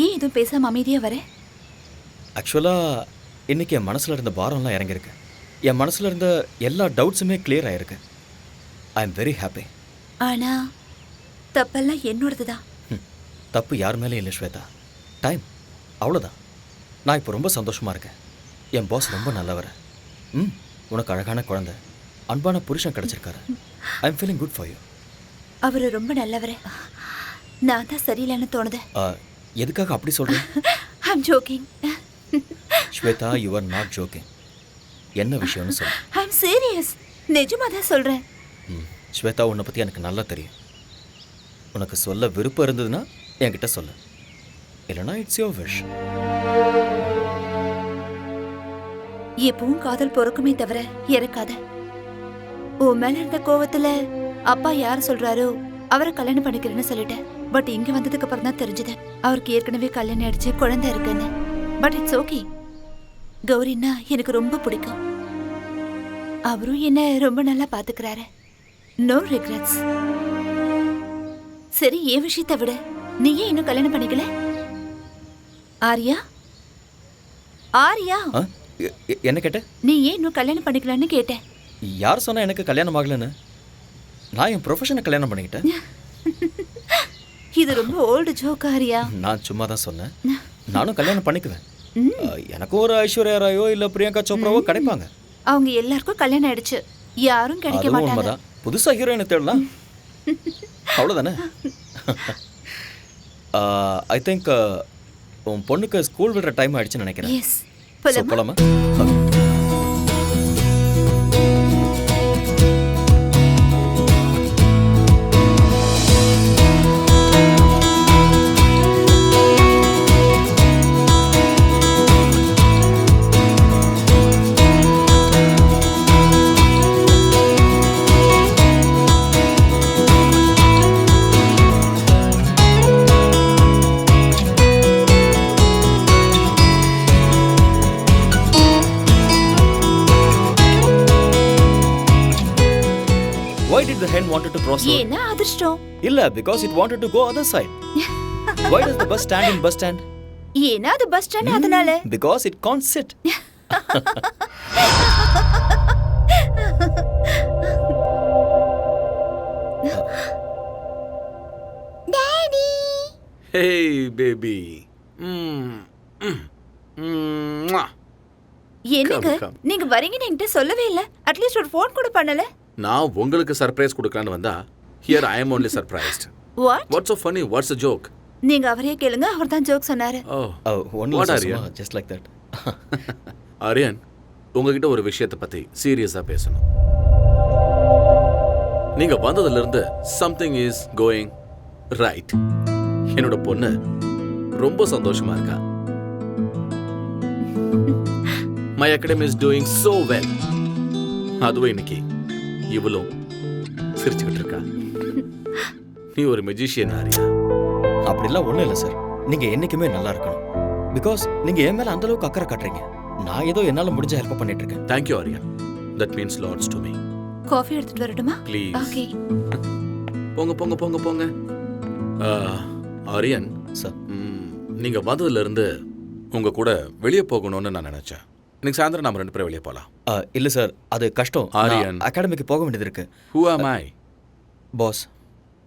ஏன் எதுவும் பேசாம அமைதியா வர? ஆக்சுவலா இன்னைக்கு என் மனசுல இருந்த பாரம்லாம் இறங்கிருக்கு. என் மனசுல இருந்த எல்லா டவுட்ஸுமே கிளியர் ஆயிருக்கு. I am very happy. ஆனா தப்பெல்லாம் என்னோடதுதான். தப்பு யார் மேலே இல்லை ஸ்வேதா. டைம், அவ்வளோதான். நான் இப்போ ரொம்ப சந்தோஷமா இருக்கேன். என் பாஸ் ரொம்ப நல்லவர். உனக்கு அழகான குழந்தை, அன்பான புருஷன் கிடைச்சிருக்காரு. I am feeling good for you. அவர் ரொம்ப நல்லவர். நான் தான் சரியில்லைன்னு தோணுது. எதுக்காக அப்படி சொல்றேன்? I am joking. Shweta, you are not joking. என்ன விஷயம்னு சொல்லு. I am serious. நிஜமா தான் சொல்றேன். ஸ்வேதா, உன்னை பற்றி எனக்கு நல்லா தெரியும். உனக்கு சொல்ல விருப்பம் இருந்ததுன்னா என்கிட்ட சொல்லு, இல்லைனா இட்ஸ் யோர் விஷ். எப்பவும் காதல் பொறுக்குமே தவிர இறக்காத. உன் மேல இருந்த கோவத்துல அப்பா யார் சொல்றாரோ அவரை கல்யாணம் பண்ணிக்கிறேன்னு சொல்லிட்டேன். பட் இங்க வந்ததுக்கு அப்புறம் தான் தெரிஞ்சது அவருக்கு ஏற்கனவே கல்யாணம் ஆயிடுச்சு, குழந்தை இருக்குன்னு. But it's okay. கௌரின்னா எனக்கு ரொம்ப பிடிக்கும். அவரும் என்ன ரொம்ப நல்லா பாத்துக்கிறாரு. No regrets. சரி, ஏன் விஷயத்தை விட நீ ஏன் இன்னும் கல்யாணம் பண்ணிக்கல? ஆரியா, ஆரியா, என்ன கேட்ட? நீ ஏன் இன்னும் கல்யாணம் பண்ணிக்கலான்னு கேட்டேன். யார் சொன்னா எனக்கு கல்யாணம் ஆகலன்னு? நான் என் ப்ரொஃபஷனை கல்யாணம் பண்ணிக்கிட்டேன். இது ரொம்ப ஓல்டு ஜோக் ஆரியா. நான் சும்மா தான் சொன்னேன். நானும் கல்யாணம் பண்ணிக்குவேன். எனக்கு ஒரு ஐஸ்வர்யா ராயோ இல்ல பிரியங்கா சோப்ராவோ கிடைப்பாங்க. அவங்க எல்லாருக்கும் கல்யாணம் ஆயிடுச்சு, யாரும் கிடைக்க மாட்டாங்க. புதுசா ஹீரோயினை தேடலாம், அவ்வளோதானே? ஐ திங்க் உன் பொண்ணுக்கு ஸ்கூல் விடுற டைம் ஆயிடுச்சுன்னு நினைக்கிறேன். எஸ், போலாமா? Why did the hen wanted to cross road? ஏன்னா அதிர்ஷ்டம். இல்ல, because it wanted to go other side. Why does the bus stand in bus stand? ஏன்னா அது பஸ் ஸ்டாண்ட், அதனால. Because it can't sit. Daddy. Hey baby. என்னங்க நீங்க வரீங்கன்னு என்கிட்ட சொல்லவே இல்ல. அட்லீஸ்ட் ஒரு ஃபோன் கூட பண்ணல. நான் உங்களுக்கு சர்ப்ரைஸ் கொடுக்கலான்னு வந்தா, here I am only surprised. What? What's so funny? What's the joke? நீங்க அவரே கேளுங்க, அவர் தான் ஜோக் சொன்னாரு. What are you? Just like that. Aryan, உங்ககிட்ட ஒரு விஷயத்தை பத்தி சீரியஸா பேசணும். நீங்க வந்ததுல இருந்து something is going right. என்னோட பொண்ணு ரொம்ப சந்தோஷமா இருக்கா. My academy is doing so well. அதுவும் இன்னைக்கு இவளும் சிரிச்சுக்கிட்டு இருக்கா. நீ ஒரு மெஜிஷியன் ஆரியா. அப்படிலாம் ஒண்ணும் இல்லை சார். நீங்க என்னைக்குமே நல்லா இருக்கணும். பிகாஸ் நீங்க என் மேல அந்த அளவுக்கு அக்கறை காட்டுறீங்க. நான் ஏதோ என்னால முடிஞ்ச ஹெல்ப் பண்ணிட்டு இருக்கேன். Thank you Arya. That means lots to me. Coffee எடுத்துட்டு வரட்டுமா? Please. ஓகே. போங்க போங்க போங்க போங்க. ஆரியன் சார், நீங்க வந்ததுல இருந்து உங்க கூட வெளியே போகணும்னு நான் நினைச்சேன். இன்னைக்கு சாயந்தரம் நாம 2 பேரும் வெளியே போகலாம். இல்ல சார், அது கஷ்டம். ஆரியன், அகாடமிக்கு போக வேண்டியது இருக்கு. Who am I? Boss.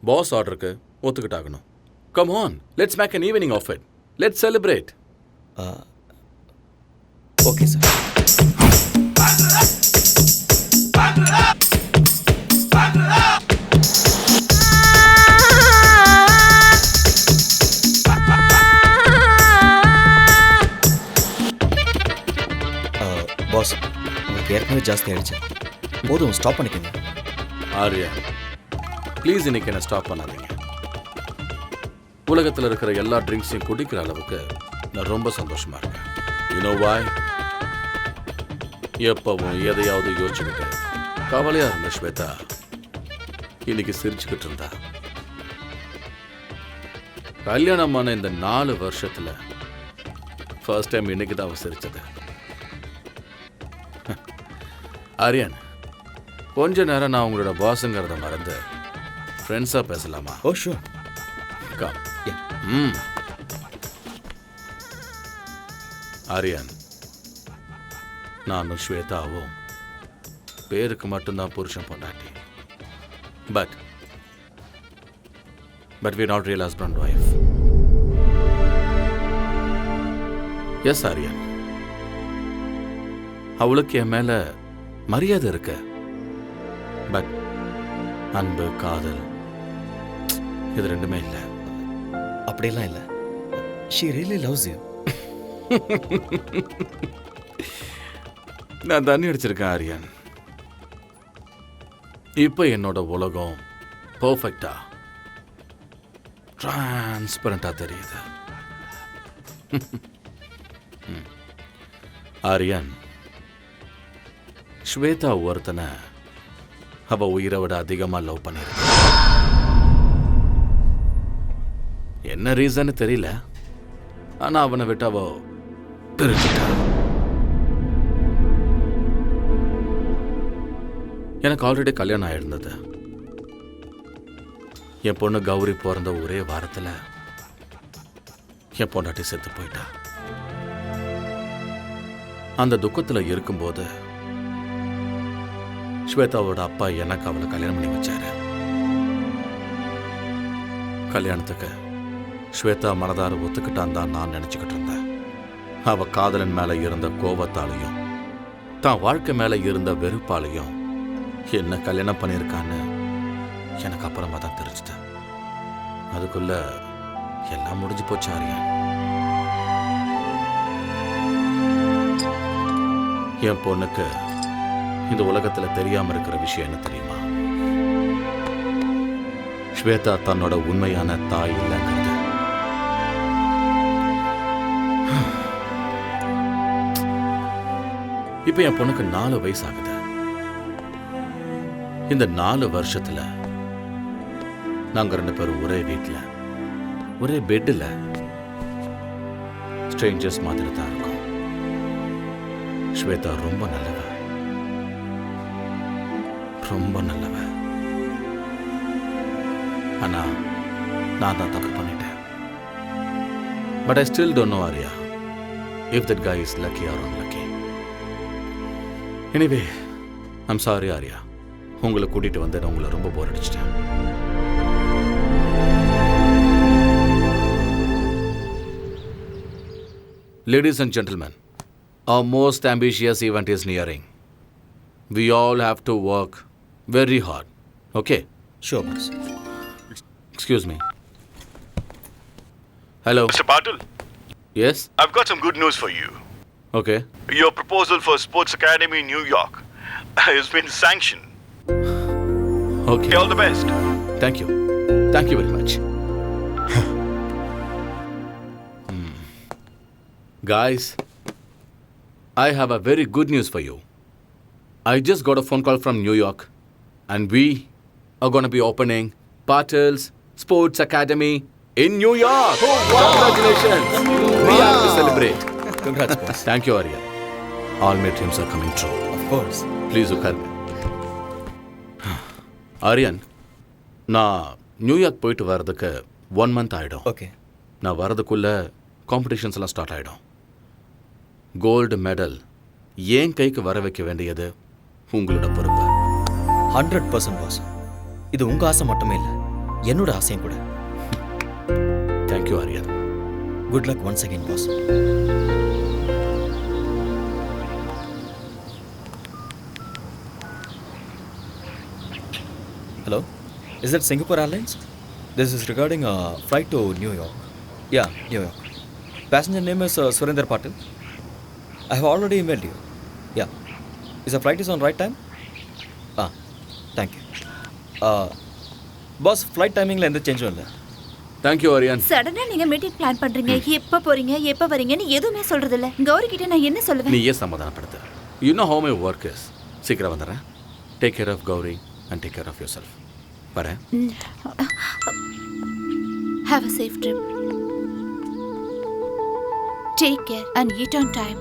Boss ஆர்டருக்கு ஒத்துக்கிட்டாகணும். Come on, let's make an evening of it. Let's celebrate. Okay, sir. Boss உங்களுக்கு ஏற்கனவே ஜாஸ்தி ஆயிடுச்சு, போதும் ஸ்டாப் பண்ணிக்கோங்க. ஆர்யா ப்ளீஸ் இன்னைக்கு என்ன ஸ்டாப் பண்ணாதீங்க. உலகத்தில் இருக்கிற எல்லா ட்ரிங்க்ஸையும் குடிக்கிற அளவுக்கு நான் ரொம்ப சந்தோஷமா இருக்கேன். யூனோ வாய்? எப்பவும் எதையாவது யோசிச்சுக்கிட்டு கவலையா இருந்த ஸ்வேதா இன்னைக்கு சிரிச்சுக்கிட்டு இருந்தா. கல்யாணமான இந்த 4 வருஷத்துல ஃபர்ஸ்ட் டைம் இன்னைக்கு தான் அவ சிரிச்சது. ஆரியன், கொஞ்ச நேரம் நான் உங்களோட பாஸுங்கிறத மறந்து ஃப்ரெண்ட்ஸா பேசலாமா? ஓ ஷூர். கம். ஆரியன், நானும் ஸ்வேதாவும் பேருக்கு மட்டும்தான் புருஷன் பொண்டாட்டி. But we're not real husband and wife. Yes, Aryan. அவளுக்கு என் மேல மரியாதை இருக்கு. பட் அன்பு, காதல் இது ரெண்டுமே இல்லை. அப்படியெல்லாம் இல்லை. She really loves you. நான் தண்ணி அடிச்சிருக்கேன் ஆரியன். இப்போ என்னோட உலகம் பர்ஃபெக்டா டிரான்ஸ்பரண்டா தெரியுது. ஆரியன், ஸ்வேதா ஒருத்தனை அவ உயிரை விட அதிகமா லவ் பண்ணிருக்க. என்ன ரீசன் தெரியல, ஆனா அவனை விட்டு அவ பிரிச்சுட்டா. எனக்கு ஆல்ரெடி கல்யாணம் ஆயிருந்தது. என் பொண்ணு கௌரி பிறந்த ஒரே வாரத்தில் என் பொண்டாட்டி செத்து போயிட்டா. அந்த துக்கத்தில் இருக்கும்போது ஸ்வேதாவோட அப்பா எனக்கு அவளை கல்யாணம் பண்ணி வச்சாரு. கல்யாணத்துக்கு ஸ்வேதா மனதார ஒத்துக்கிட்டான் தான் நான் நினச்சிக்கிட்டு இருந்தேன். அவ காதலன் மேலே இருந்த கோபத்தாலையும் தான் வாழ்க்கை மேலே இருந்த வெறுப்பாலையும் என்ன கல்யாணம் பண்ணியிருக்கான்னு எனக்கு அப்புறமா தான் தெரிஞ்சுட்டேன். அதுக்குள்ள எல்லாம் முடிஞ்சு போச்சு ஆரியா. என் பொண்ணுக்கு இந்த உலகத்துல தெரியாம இருக்கிற விஷயம் என்ன தெரியுமா? ஸ்வேதா தன்னோட உண்மையான தாய் இல்லைங்கிறது. இப்ப என் பொண்ணுக்கு 4 வயசு ஆகுது. இந்த 4 வருஷத்துல நாங்க 2 பேரும் ஒரே வீட்டில், ஒரே பெட்டில் ஸ்ட்ரேஞ்சர்ஸ் மாதிரி தான் இருக்கோம். ஸ்வேதா ரொம்ப நல்லவ, ரொம்ப நல்லவ. ஆனா நான் தான் தப்பு பண்ணிட்டேன். But I still don't know Arya if that guy is lucky or unlucky. Anyway I'm sorry Arya, உங்களை கூட்டிட்டு வந்து நான் உங்களை ரொம்ப போர் அடிச்சிட்டேன். Ladies and gentlemen, our most ambitious event is nearing. We all have to work very hard. Okay? Sure, boss. Excuse me. Hello. Mr. Patil? Yes? I've got some good news for you. Okay. Your proposal for Sports Academy in New York has been sanctioned. Okay. All the best. Thank you. Thank you very much. Guys, I have a very good news for you. I just got a phone call from New York, and we are going to be opening Patil's Sports Academy in New York. Oh, wow. Congratulations. We have to celebrate. Congrats, boss. Thank you, Arya. All my dreams are coming true. Of course. Please look at me. Aryan, நான் நியூயார்க் போயிட்டு வர்றதுக்கு 1 month ஆகிடும். ஓகே. நான் வர்றதுக்குள்ள காம்படிஷன்ஸ் எல்லாம் ஸ்டார்ட் ஆகிடும். கோல்டு மெடல் ஏன் கைக்கு வர வைக்க வேண்டியது உங்களோட பொறுப்பு. 100% பாஸ். இது உங்க ஆசை மட்டுமே இல்லை, என்னோட ஆசையும் கூட. Thank you Aryan. Good luck once again boss. Hello, is that Singapore Airlines? This is regarding a flight to New York. Yeah, New York. Passenger name is Surinder Patil. I have already emailed you. Yeah is a flight is on right time? Thank you. Boss, flight டைமிங்கில் எந்த சேஞ்சும் இல்லை. தேங்க்யூ ஆரியான். சடனா நீங்க மீட்டிங் பிளான் பண்றீங்க, எப்ப போறீங்க எப்ப வரீங்கன்னு எதுவுமே சொல்றது இல்ல. கௌரி கிட்ட நான் என்ன சொல்லுவேன்? நீ ஏன் சமாதானப்படுத்து? You know how my work is. சீக்கிரம் வந்துடுறேன். Take care of Gauri and take care of yourself. வரேன். Have a safe trip. Take care and eat on time.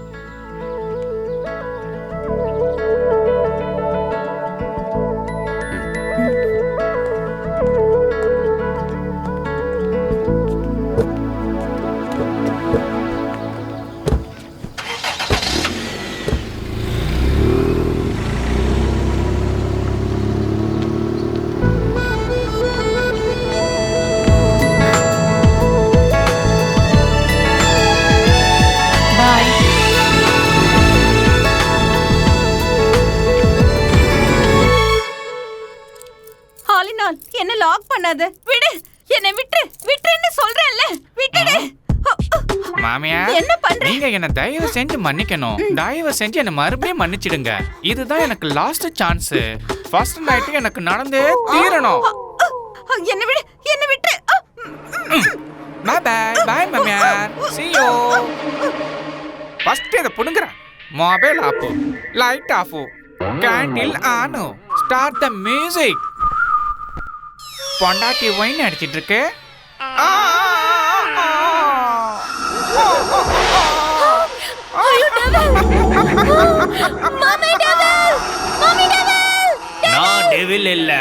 என்ன லாக் பண்ணாத. விடு, என்ன விட்டுன்னு சொல்றேன்ல. விட்டுடு. மாமியா, என்ன பண்ற? நீங்க என்ன தயவு செஞ்சு மன்னிக்கணும். தயவு செஞ்சு என்ன மறுபடியும் மன்னிச்சிடுங்க. இதுதான் எனக்கு லாஸ்ட் சான்ஸ். ஃபர்ஸ்ட் நைட் எனக்கு நடந்தே தீரணும். என்ன விட்டு. பை பை பை மாமியா. see you. ஃபர்ஸ்ட் இத புடுங்கறேன். Mobile off, light off, candle on, start the music. பொண்டாட்டி வைன் அடிச்சிட்டு இருக்கு. நான் டெவில் இல்ல,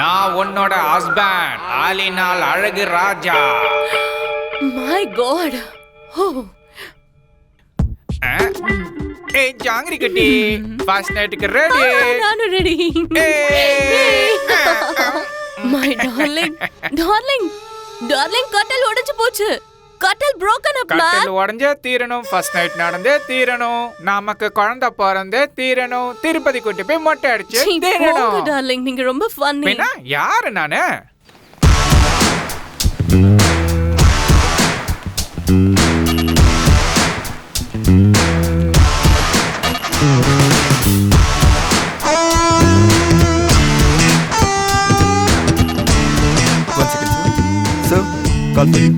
நான் உன்னோட ஹஸ்பண்ட், ஆலினால் அழகு ராஜா. My God. ஏய் ஜாங்கிரி கட்டி, ஃபர்ஸ்ட் நைட்டுக்கு ரெடி? நானும் ரெடி. மை டார்லிங், கட்டல் உடைஞ்சு போச்சு. கட்டல் broken up man. கட்டல் உடைஞ்சே தீரணும். ஃபர்ஸ்ட் நைட் நடந்தே தீரணும். நமக்கு குழந்தை பிறந்தே தீரணும். திருப்பதி கூட்டி போய் மொட்டை அடிச்சு தீரணும். டார்லிங், நீங்க ரொம்ப ஃபன்னி. என்ன யாரு நானு? Call for you.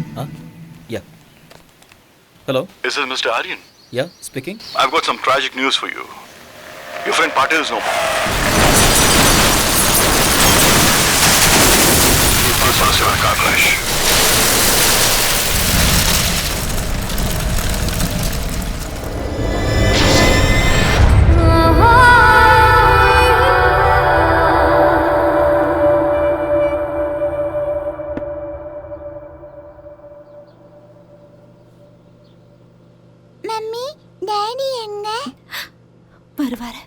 Yeah. Hello? This is Mr. Aryan. Yeah, speaking. I've got some tragic news for you. Your friend Patil is no more. He was on a car crash. Mummy, daddy எங்க? வருவாரு.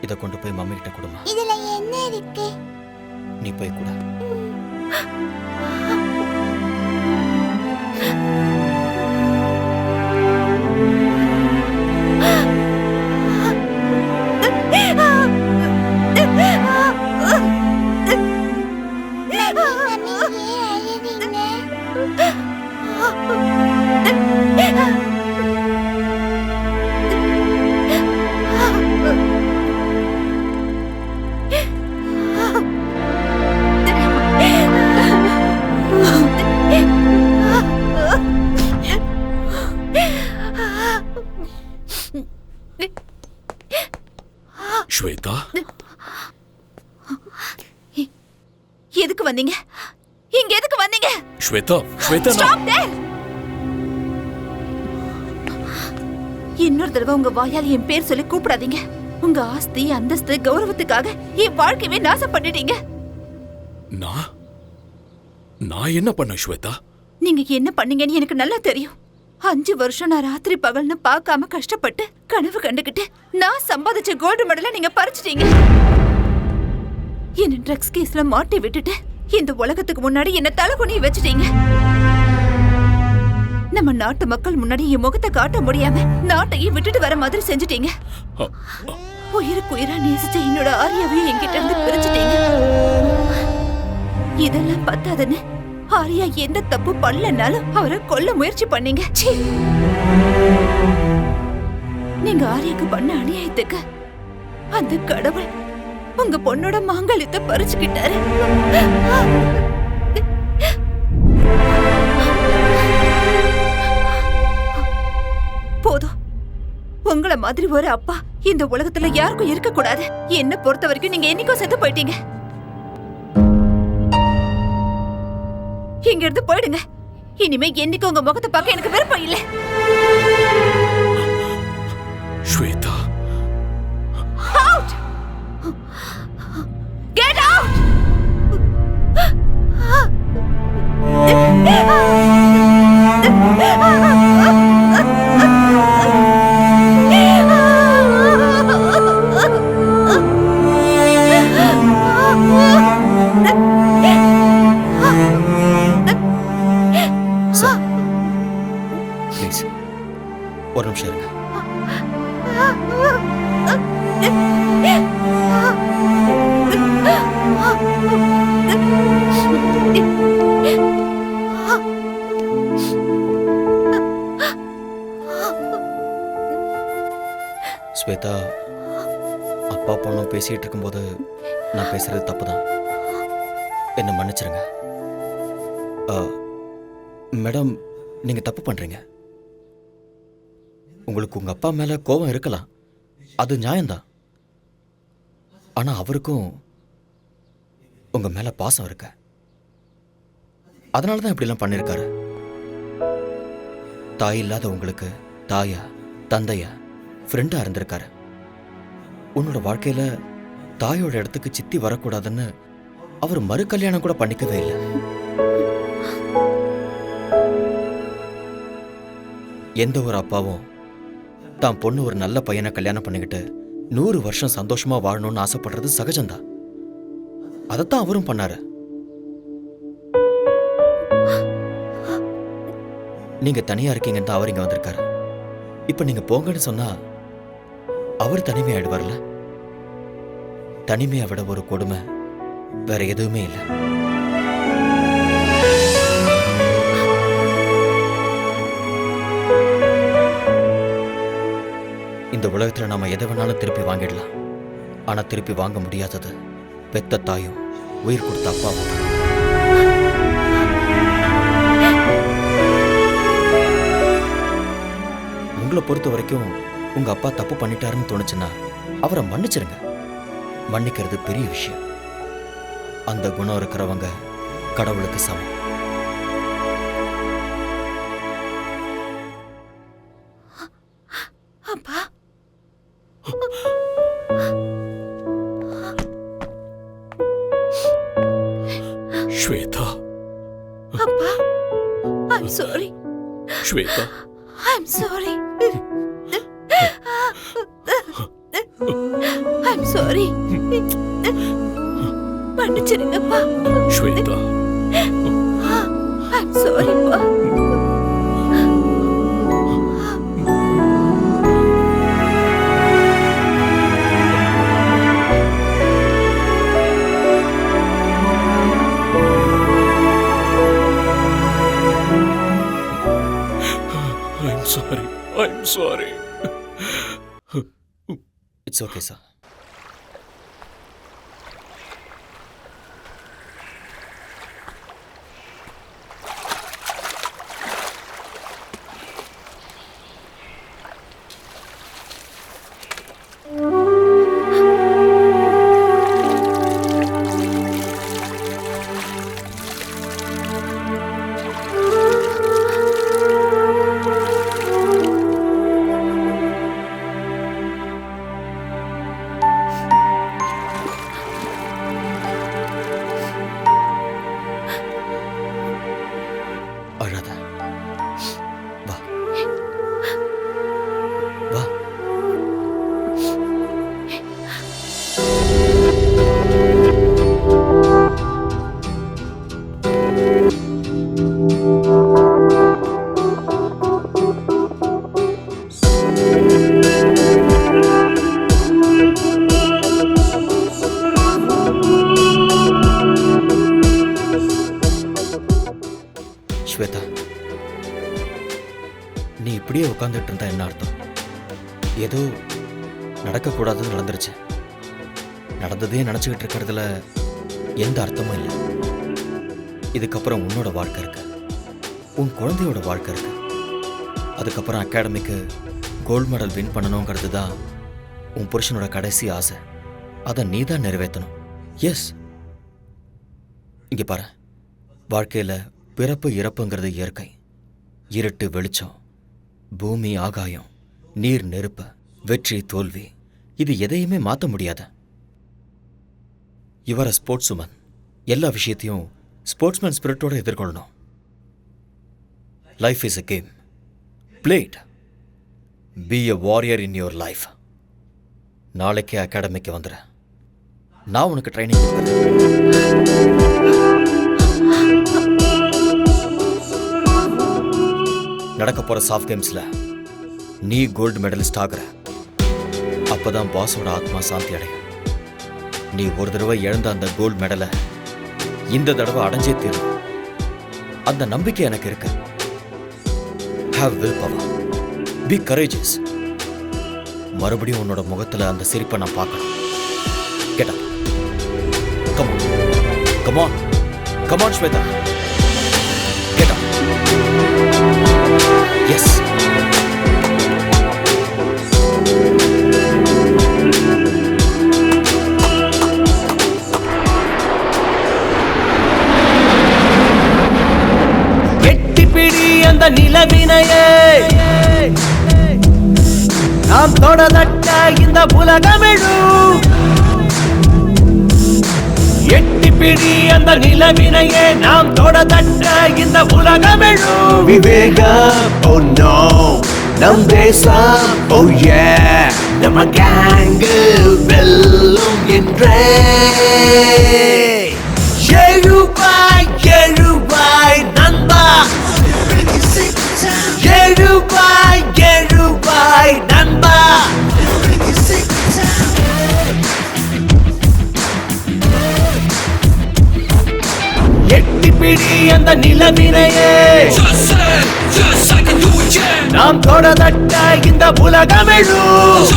இதை கொண்டு போய் மம்மி கிட்ட கொடுமா. இதுல என்ன இருக்கு? நீ போய் கூட. ஸ்வேதா, எதுக்கு வந்தீங்க? இங்க எதுக்கு வந்தீங்க? Shweta, Shweta, Stop there! இன்னொரு தடவை உங்க வாயால் என் பேர் சொல்லி கூப்பிடாதீங்க. உங்க ஆஸ்தி, அந்தஸ்து, கௌரவத்துக்காக என் வாழ்க்கையவே நாசம் பண்ணிட்டீங்க. நான் என்ன பண்ண ஸ்வேதா? நீங்க என்ன பண்ணீங்கன்னு எனக்கு நல்லா தெரியும். 5 வருஷம் நான் ராத்திரி பகல்னு பார்க்காம கஷ்டப்பட்டு கனவு கண்டுகிட்டு நான் சம்பாதிச்ச கோல்டு மெடலை நீங்க பறிச்சிட்டீங்க. என்ன ட்ரக்ஸ் கேஸ்ல மாட்டி விட்டுட்டு இந்த உலகத்துக்கு முன்னாடி என்ன தலைகுனிய வச்சுட்டீங்க. நம்ம நாட்டு மக்கள் முன்னாடி என் முகத்தை காட்ட முடியாம நாட்டையே விட்டுட்டு வர மாதிரி செஞ்சுட்டீங்க. உயிருக்கு உயிரா நேசிச்ச என்னோட ஆரியாவையும் என்கிட்ட இருந்து பிரிச்சுட்டீங்க. இதெல்லாம் பத்தாதுன்னு ஆரியா எந்த தப்பு பண்ணலனாலும் அவரை கொல்ல முயற்சி பண்ணீங்க. நீங்க ஆரியாக்கு பண்ண அநியாயத்துக்கு அந்த கடவுள் உங்க பொண்ணோட மாங்கல்யத்தை பறிச்சுக்கிட்டாரு. போதும். உங்கள மாதிரி ஒரு அப்பா இந்த உலகத்துல யாருக்கும் இருக்க கூடாது. என்ன பொறுத்த வரைக்கும் நீங்க என்னைக்கோ செத்து போயிட்டீங்க. இங்க இருந்து போயிடுங்க. இனிமே என்னைக்கு உங்க முகத்தை பார்க்க எனக்கு விருப்பம் இல்லை. Shweta, Out! Get out! Please ஒரு நிமிஷம் இருங்க. ஸ்வேதா, அப்பா பொண்ணும் பேசிட்டு இருக்கும்போது நான் பேசுறது தப்புதான். என்ன மன்னிச்சிருங்க. மேடம், நீங்க தப்பு பண்றீங்க. உங்களுக்கு உங்க அப்பா மேல கோபம் இருக்கலாம், அது நியாயம்தான். ஆனா அவருக்கும் உங்க மேல பாசம் இருக்கு. அதனாலதான் இப்படிலாம் பண்ணிருக்காரு. தாய் இல்லாத உங்களுக்கு தாயா, தந்தையா, ஃப்ரெண்டா இருந்திருக்காரு. உன்னோட வாழ்க்கையில தாயோட இடத்துக்கு சித்தி வரக்கூடாதுன்னு அவர் மறு கல்யாணம் கூட பண்ணிக்கவே இல்லை. எந்த ஒரு அப்பாவும் தான் பொண்ணு ஒரு நல்ல பையனை கல்யாணம் பண்ணிக்கிட்டு 100 வருஷம் சந்தோஷமா வாழணும்னு ஆசைப்படுறது சகஜம்தான். அதைத்தான் அவரும் பண்ணாரு. நீங்க தனியா இருக்கீங்கன்னு தான் அவர் இங்க வந்திருக்காரு. இப்ப நீங்க போங்கன்னு சொன்னா அவர் தனிமையாயிடுவார்ல. தனிமையை விட ஒரு கொடுமை வேற எதுவுமே இல்லை. இந்த உலகத்துல நாம எதை வேணாலும் திருப்பி வாங்கிடலாம். ஆனா திருப்பி வாங்க முடியாதது பெத்த தாயும் உயிர் கொடுத்த அப்பாவும். உங்களை பொறுத்த வரைக்கும் உங்க அப்பா தப்பு பண்ணிட்டாருன்னு தோணுச்சுன்னா அவரை மன்னிச்சிருங்க. மன்னிக்கிறது பெரிய விஷயம். அந்த குணம் இருக்கிறவங்க கடவுளுக்கு சமம். அப்பா, ஸ்வேதா, அப்பா, I'm sorry. Shweta, I'm sorry. I'm sorry. மன்னிச்சிருங்கப்பா. Shweta, I'm sorry, பா. I'm sorry. I'm sorry. It's okay, sir. உட்காந்துட்டு இருந்தா என்ன அர்த்தம்? ஏதோ நடக்கக்கூடாதுன்னு நடந்துருச்சு. நடந்ததே நினச்சிக்கிட்டு இருக்கிறதுல எந்த அர்த்தமும் இல்லை. இதுக்கப்புறம் உன்னோட வாழ்க்கை இருக்கு, உன் குழந்தையோட வாழ்க்கை இருக்கு. அதுக்கப்புறம் அகாடமிக்கு கோல்டு மெடல் வின் பண்ணணுங்கிறது தான் உன் புருஷனோட கடைசி ஆசை. அதை நீ தான் நிறைவேற்றணும். எஸ், இங்கே பாரு, வாழ்க்கையில் பிறப்பு இறப்புங்கிறது இயற்கை. இருட்டு வெளிச்சம், பூமி ஆகாயம், நீர் நெருப்பு, வெற்றி தோல்வி, இது எதையுமே மாற்ற முடியாத. இவர ஸ்போர்ட்ஸ் உமன், எல்லா விஷயத்தையும் ஸ்போர்ட்ஸ்மேன் ஸ்பிரிட்டோட எதிர்கொள்ளணும். Life is a game, play it. Be a warrior in your life. நாளைக்கே அகாடமிக்கு வந்துடு, நான் உனக்கு ட்ரைனிங் கொடுக்குறேன். நடக்க போற சாஃப்ட் கேம்ஸ்ல நீ கோல்டு மெடலிஸ்ட் ஆகுற. அப்பதான் பாஸோட ஆத்மா சாந்தி அடையும். நீ ஒரு தடவை இழந்த அந்த கோல்டு மெடலை இந்த தடவை அடைஞ்சே தீரும். அந்த நம்பிக்கை எனக்கு இருக்கு. Have will power, be courageous. மறுபடியும் உன்னோட முகத்துல அந்த சிரிப்பை நான் பார்க்கணும். Get up, come on, come on, come on Shweta, get up. Yes, அந்த நிலவினையே நாம் தொடதட்ட இந்த உலகமிழும். எட்டி பிடி அந்த நிலவினையே நாம் தொடதட்ட இந்த உலகமிழும். விவேகம், oh no, நம் தேசம், oh yeah, நம்ம கேங்கு வெல்லும் என்றே. எழுவாய் எழுவாய் நண்பா, எழுவாய் எழுவாய் நண்பா. எட்டி பிடி அந்த நிலவினையே நாம் தொடதட்ட இந்த உலகமிழும்.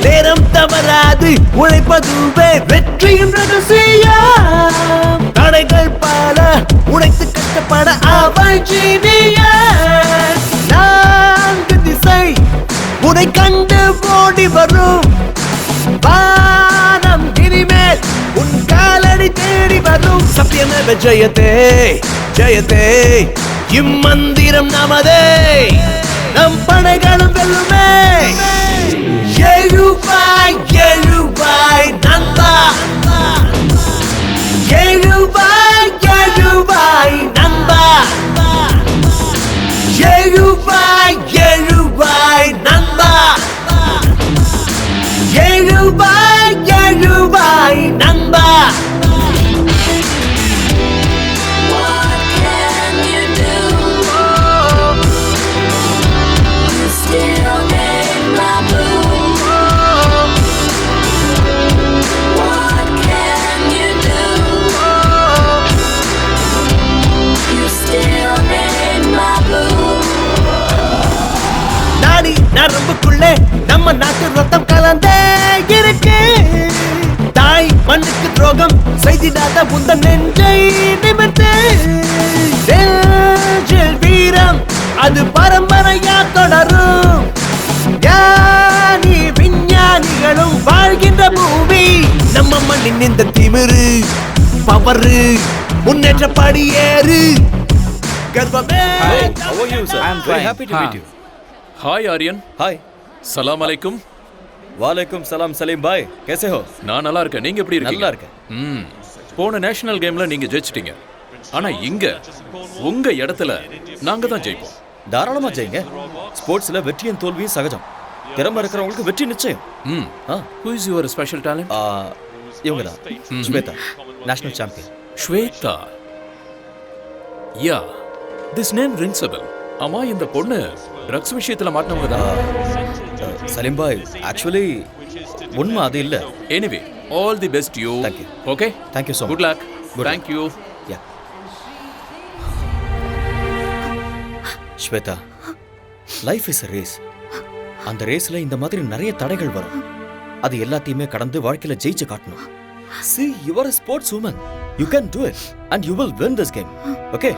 நேரம் தவறாது உழைப்பதுவே வெற்றியின் ரகசியம். தடைகள் பல உழைத்து கஷ்டப்பட அவள் ஜீனியர். நான்கு திசை உனை கண்டு ஓடி வரும். வானம் இனிமேல் உன் காலடி தேடி வரும். சத்தியமேவ ஜெயதே ஜெயதே, இம்மந்திரம் நமதே, நம் படைகளும் வெல்லுமே. எழுவாய் எழுவாய் நண்பா, எழுவாய் எழுவாய் நண்பா, எழுவாய் எழுவாய் நண்பா, எழுவாய் எழுவாய் நண்பா. நரம்புக்குள்ளே நம்ம நாட்டு ரத்தம் கலந்தே இருக்கு. தாய் மண்ணுக்கு துரோகம் செய்திடாத உந்த நெஞ்சை நிமிர்த்து. வீரம் அது பரம்பரையா தொடரும். ஞானி விஞ்ஞானிகளும் வாழ்கின்ற பூமி நம்ம மண்ணின் இந்த திமிரு பவரு முன்னேற்ற படியேறு. கர்வமே. How are you, sir? I am very happy to meet you. हाय आर्यन. हाय. सलाम अलैकुम. वालेकुम सलाम सलीम भाई, कैसे हो? நான் நல்லா இருக்கேன். நீங்க எப்படி இருக்கீங்க? நல்லா இருக்கேன். போன நேஷனல் கேம்ல நீங்க ஜெயிச்சிட்டீங்க. ஆனா இங்க உங்க இடத்துல நாங்க தான் ஜெயிப்போம். தாராளமா ஜெயிங்க. ஸ்போர்ட்ஸ்ல வெற்றியும் தோல்வியும் சகஜம். திறமை இருக்கிறவங்களுக்கு வெற்றி நிச்சயம். Who is your special talent? இவங்க தான் Shweta, national champion. Shweta, yeah, this name rings a bell. அம்மா, இந்த பொண்ணு ட்ரக்ஸ் விஷயத்துல மாட்டினவங்க தான். சலீம் பாய், ஆக்சுவலி உண்மை அது இல்லை. Anyway, all the best you. Thank you. Okay, thank you so much. Good luck. Thank you. Yeah Shweta, life is a race. அந்த ரேஸ்ல இந்த மாதிரி நிறைய தடைகள் வரும். அது எல்லாத்தையுமே கடந்து வாழ்க்கையில ஜெயிச்சு காட்டணும். See, you are a sports woman. You can do it and you will win this game. Okay?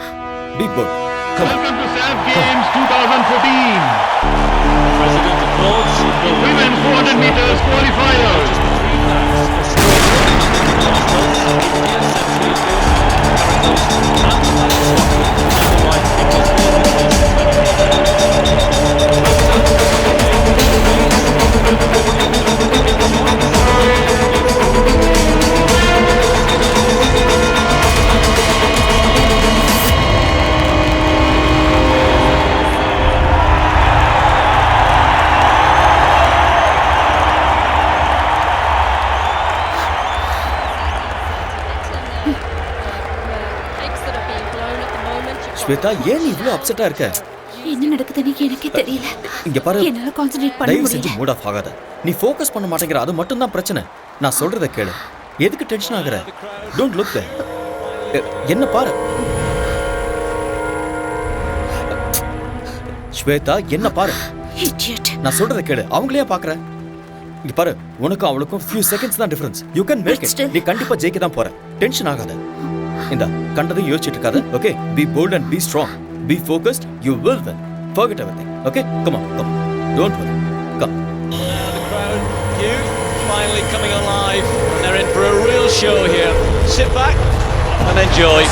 Be good. Come on. Welcome to SAF Games 2014. President applauds the Women 400 meters qualifiers. Shweta, ஏன் நீ இவ்வளவு அப்செட்டா இருக்க? என்ன நடக்குதுன்னு எனக்கே தெரியல. இங்க பாரு, என்னால கான்சென்ட்ரேட் பண்ண தயவு முடியல. செஞ்சு மூட் ஆஃப் ஆகாத. நீ ஃபோக்கஸ் பண்ண மாட்டேங்கிற, அது மட்டும் தான் பிரச்சனை. நான் சொல்றத கேளு. எதுக்கு டென்ஷன் ஆகுற? Don't look there. என்ன பாரு ஸ்வேதா, என்ன பாரு. நான் சொல்றத கேளு. அவங்களே பாக்குற. இங்க பாரு, உனக்கும் அவளுக்கும் few seconds தான் difference. You can make it. நீ கண்டிப்பா ஜெயிக்க தான் போற. டென்ஷன் ஆகாத. இந்த கண்டதையும் யோசிச்சுட்டு இருக்காத. Okay? Be bold and be strong. Be focused. You will win. Forget everything. Okay? Come on. Come on. Don't worry. Come. The crowd, youth, finally coming alive. And they're in for a real show here. Sit back and enjoy.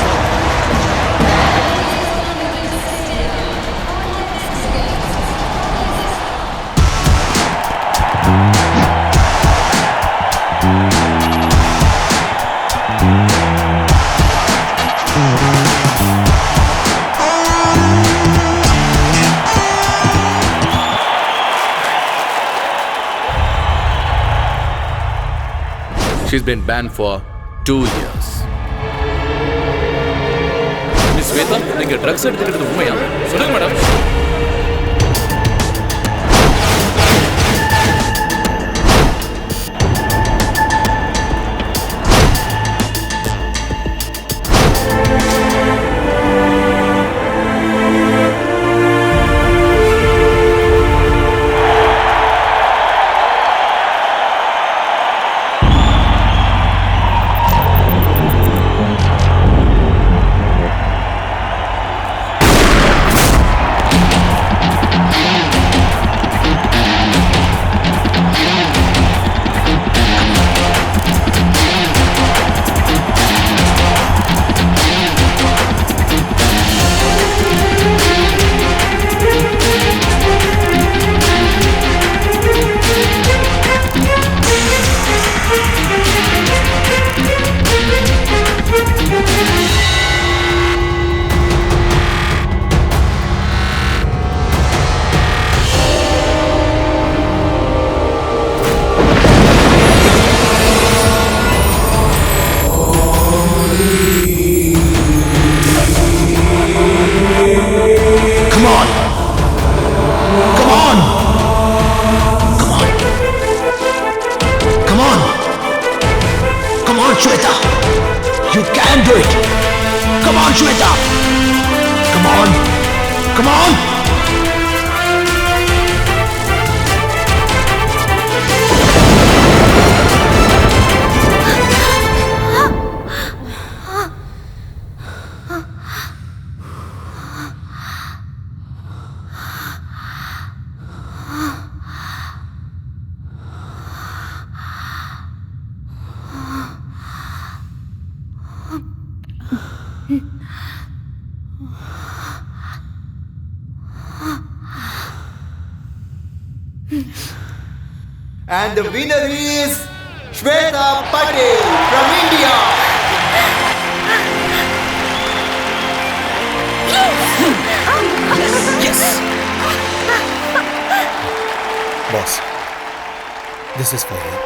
She's been banned for 2 years. Miss Shweta, நீங்க ட்ரக்ஸ் எடுத்துக்கிறது உண்மையா? சொல்லுங்க madam. Shweta! You can do it! Come on, Shweta! Come on! Come on! And the winner is Shweta Patel from India. Yes! Boss, this is for you.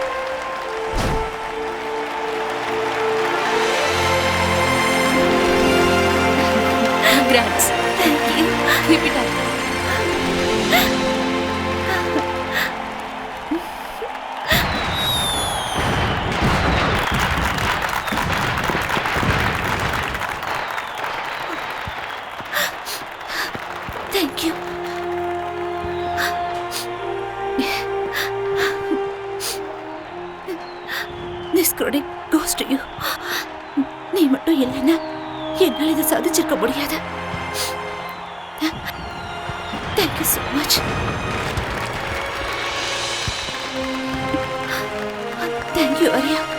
credit goes to you. நீ மட்டும் இல்லைன்னா என்னால் இதை சாதிச்சிருக்க முடியாது. Thank you so much. Thank you, Arya.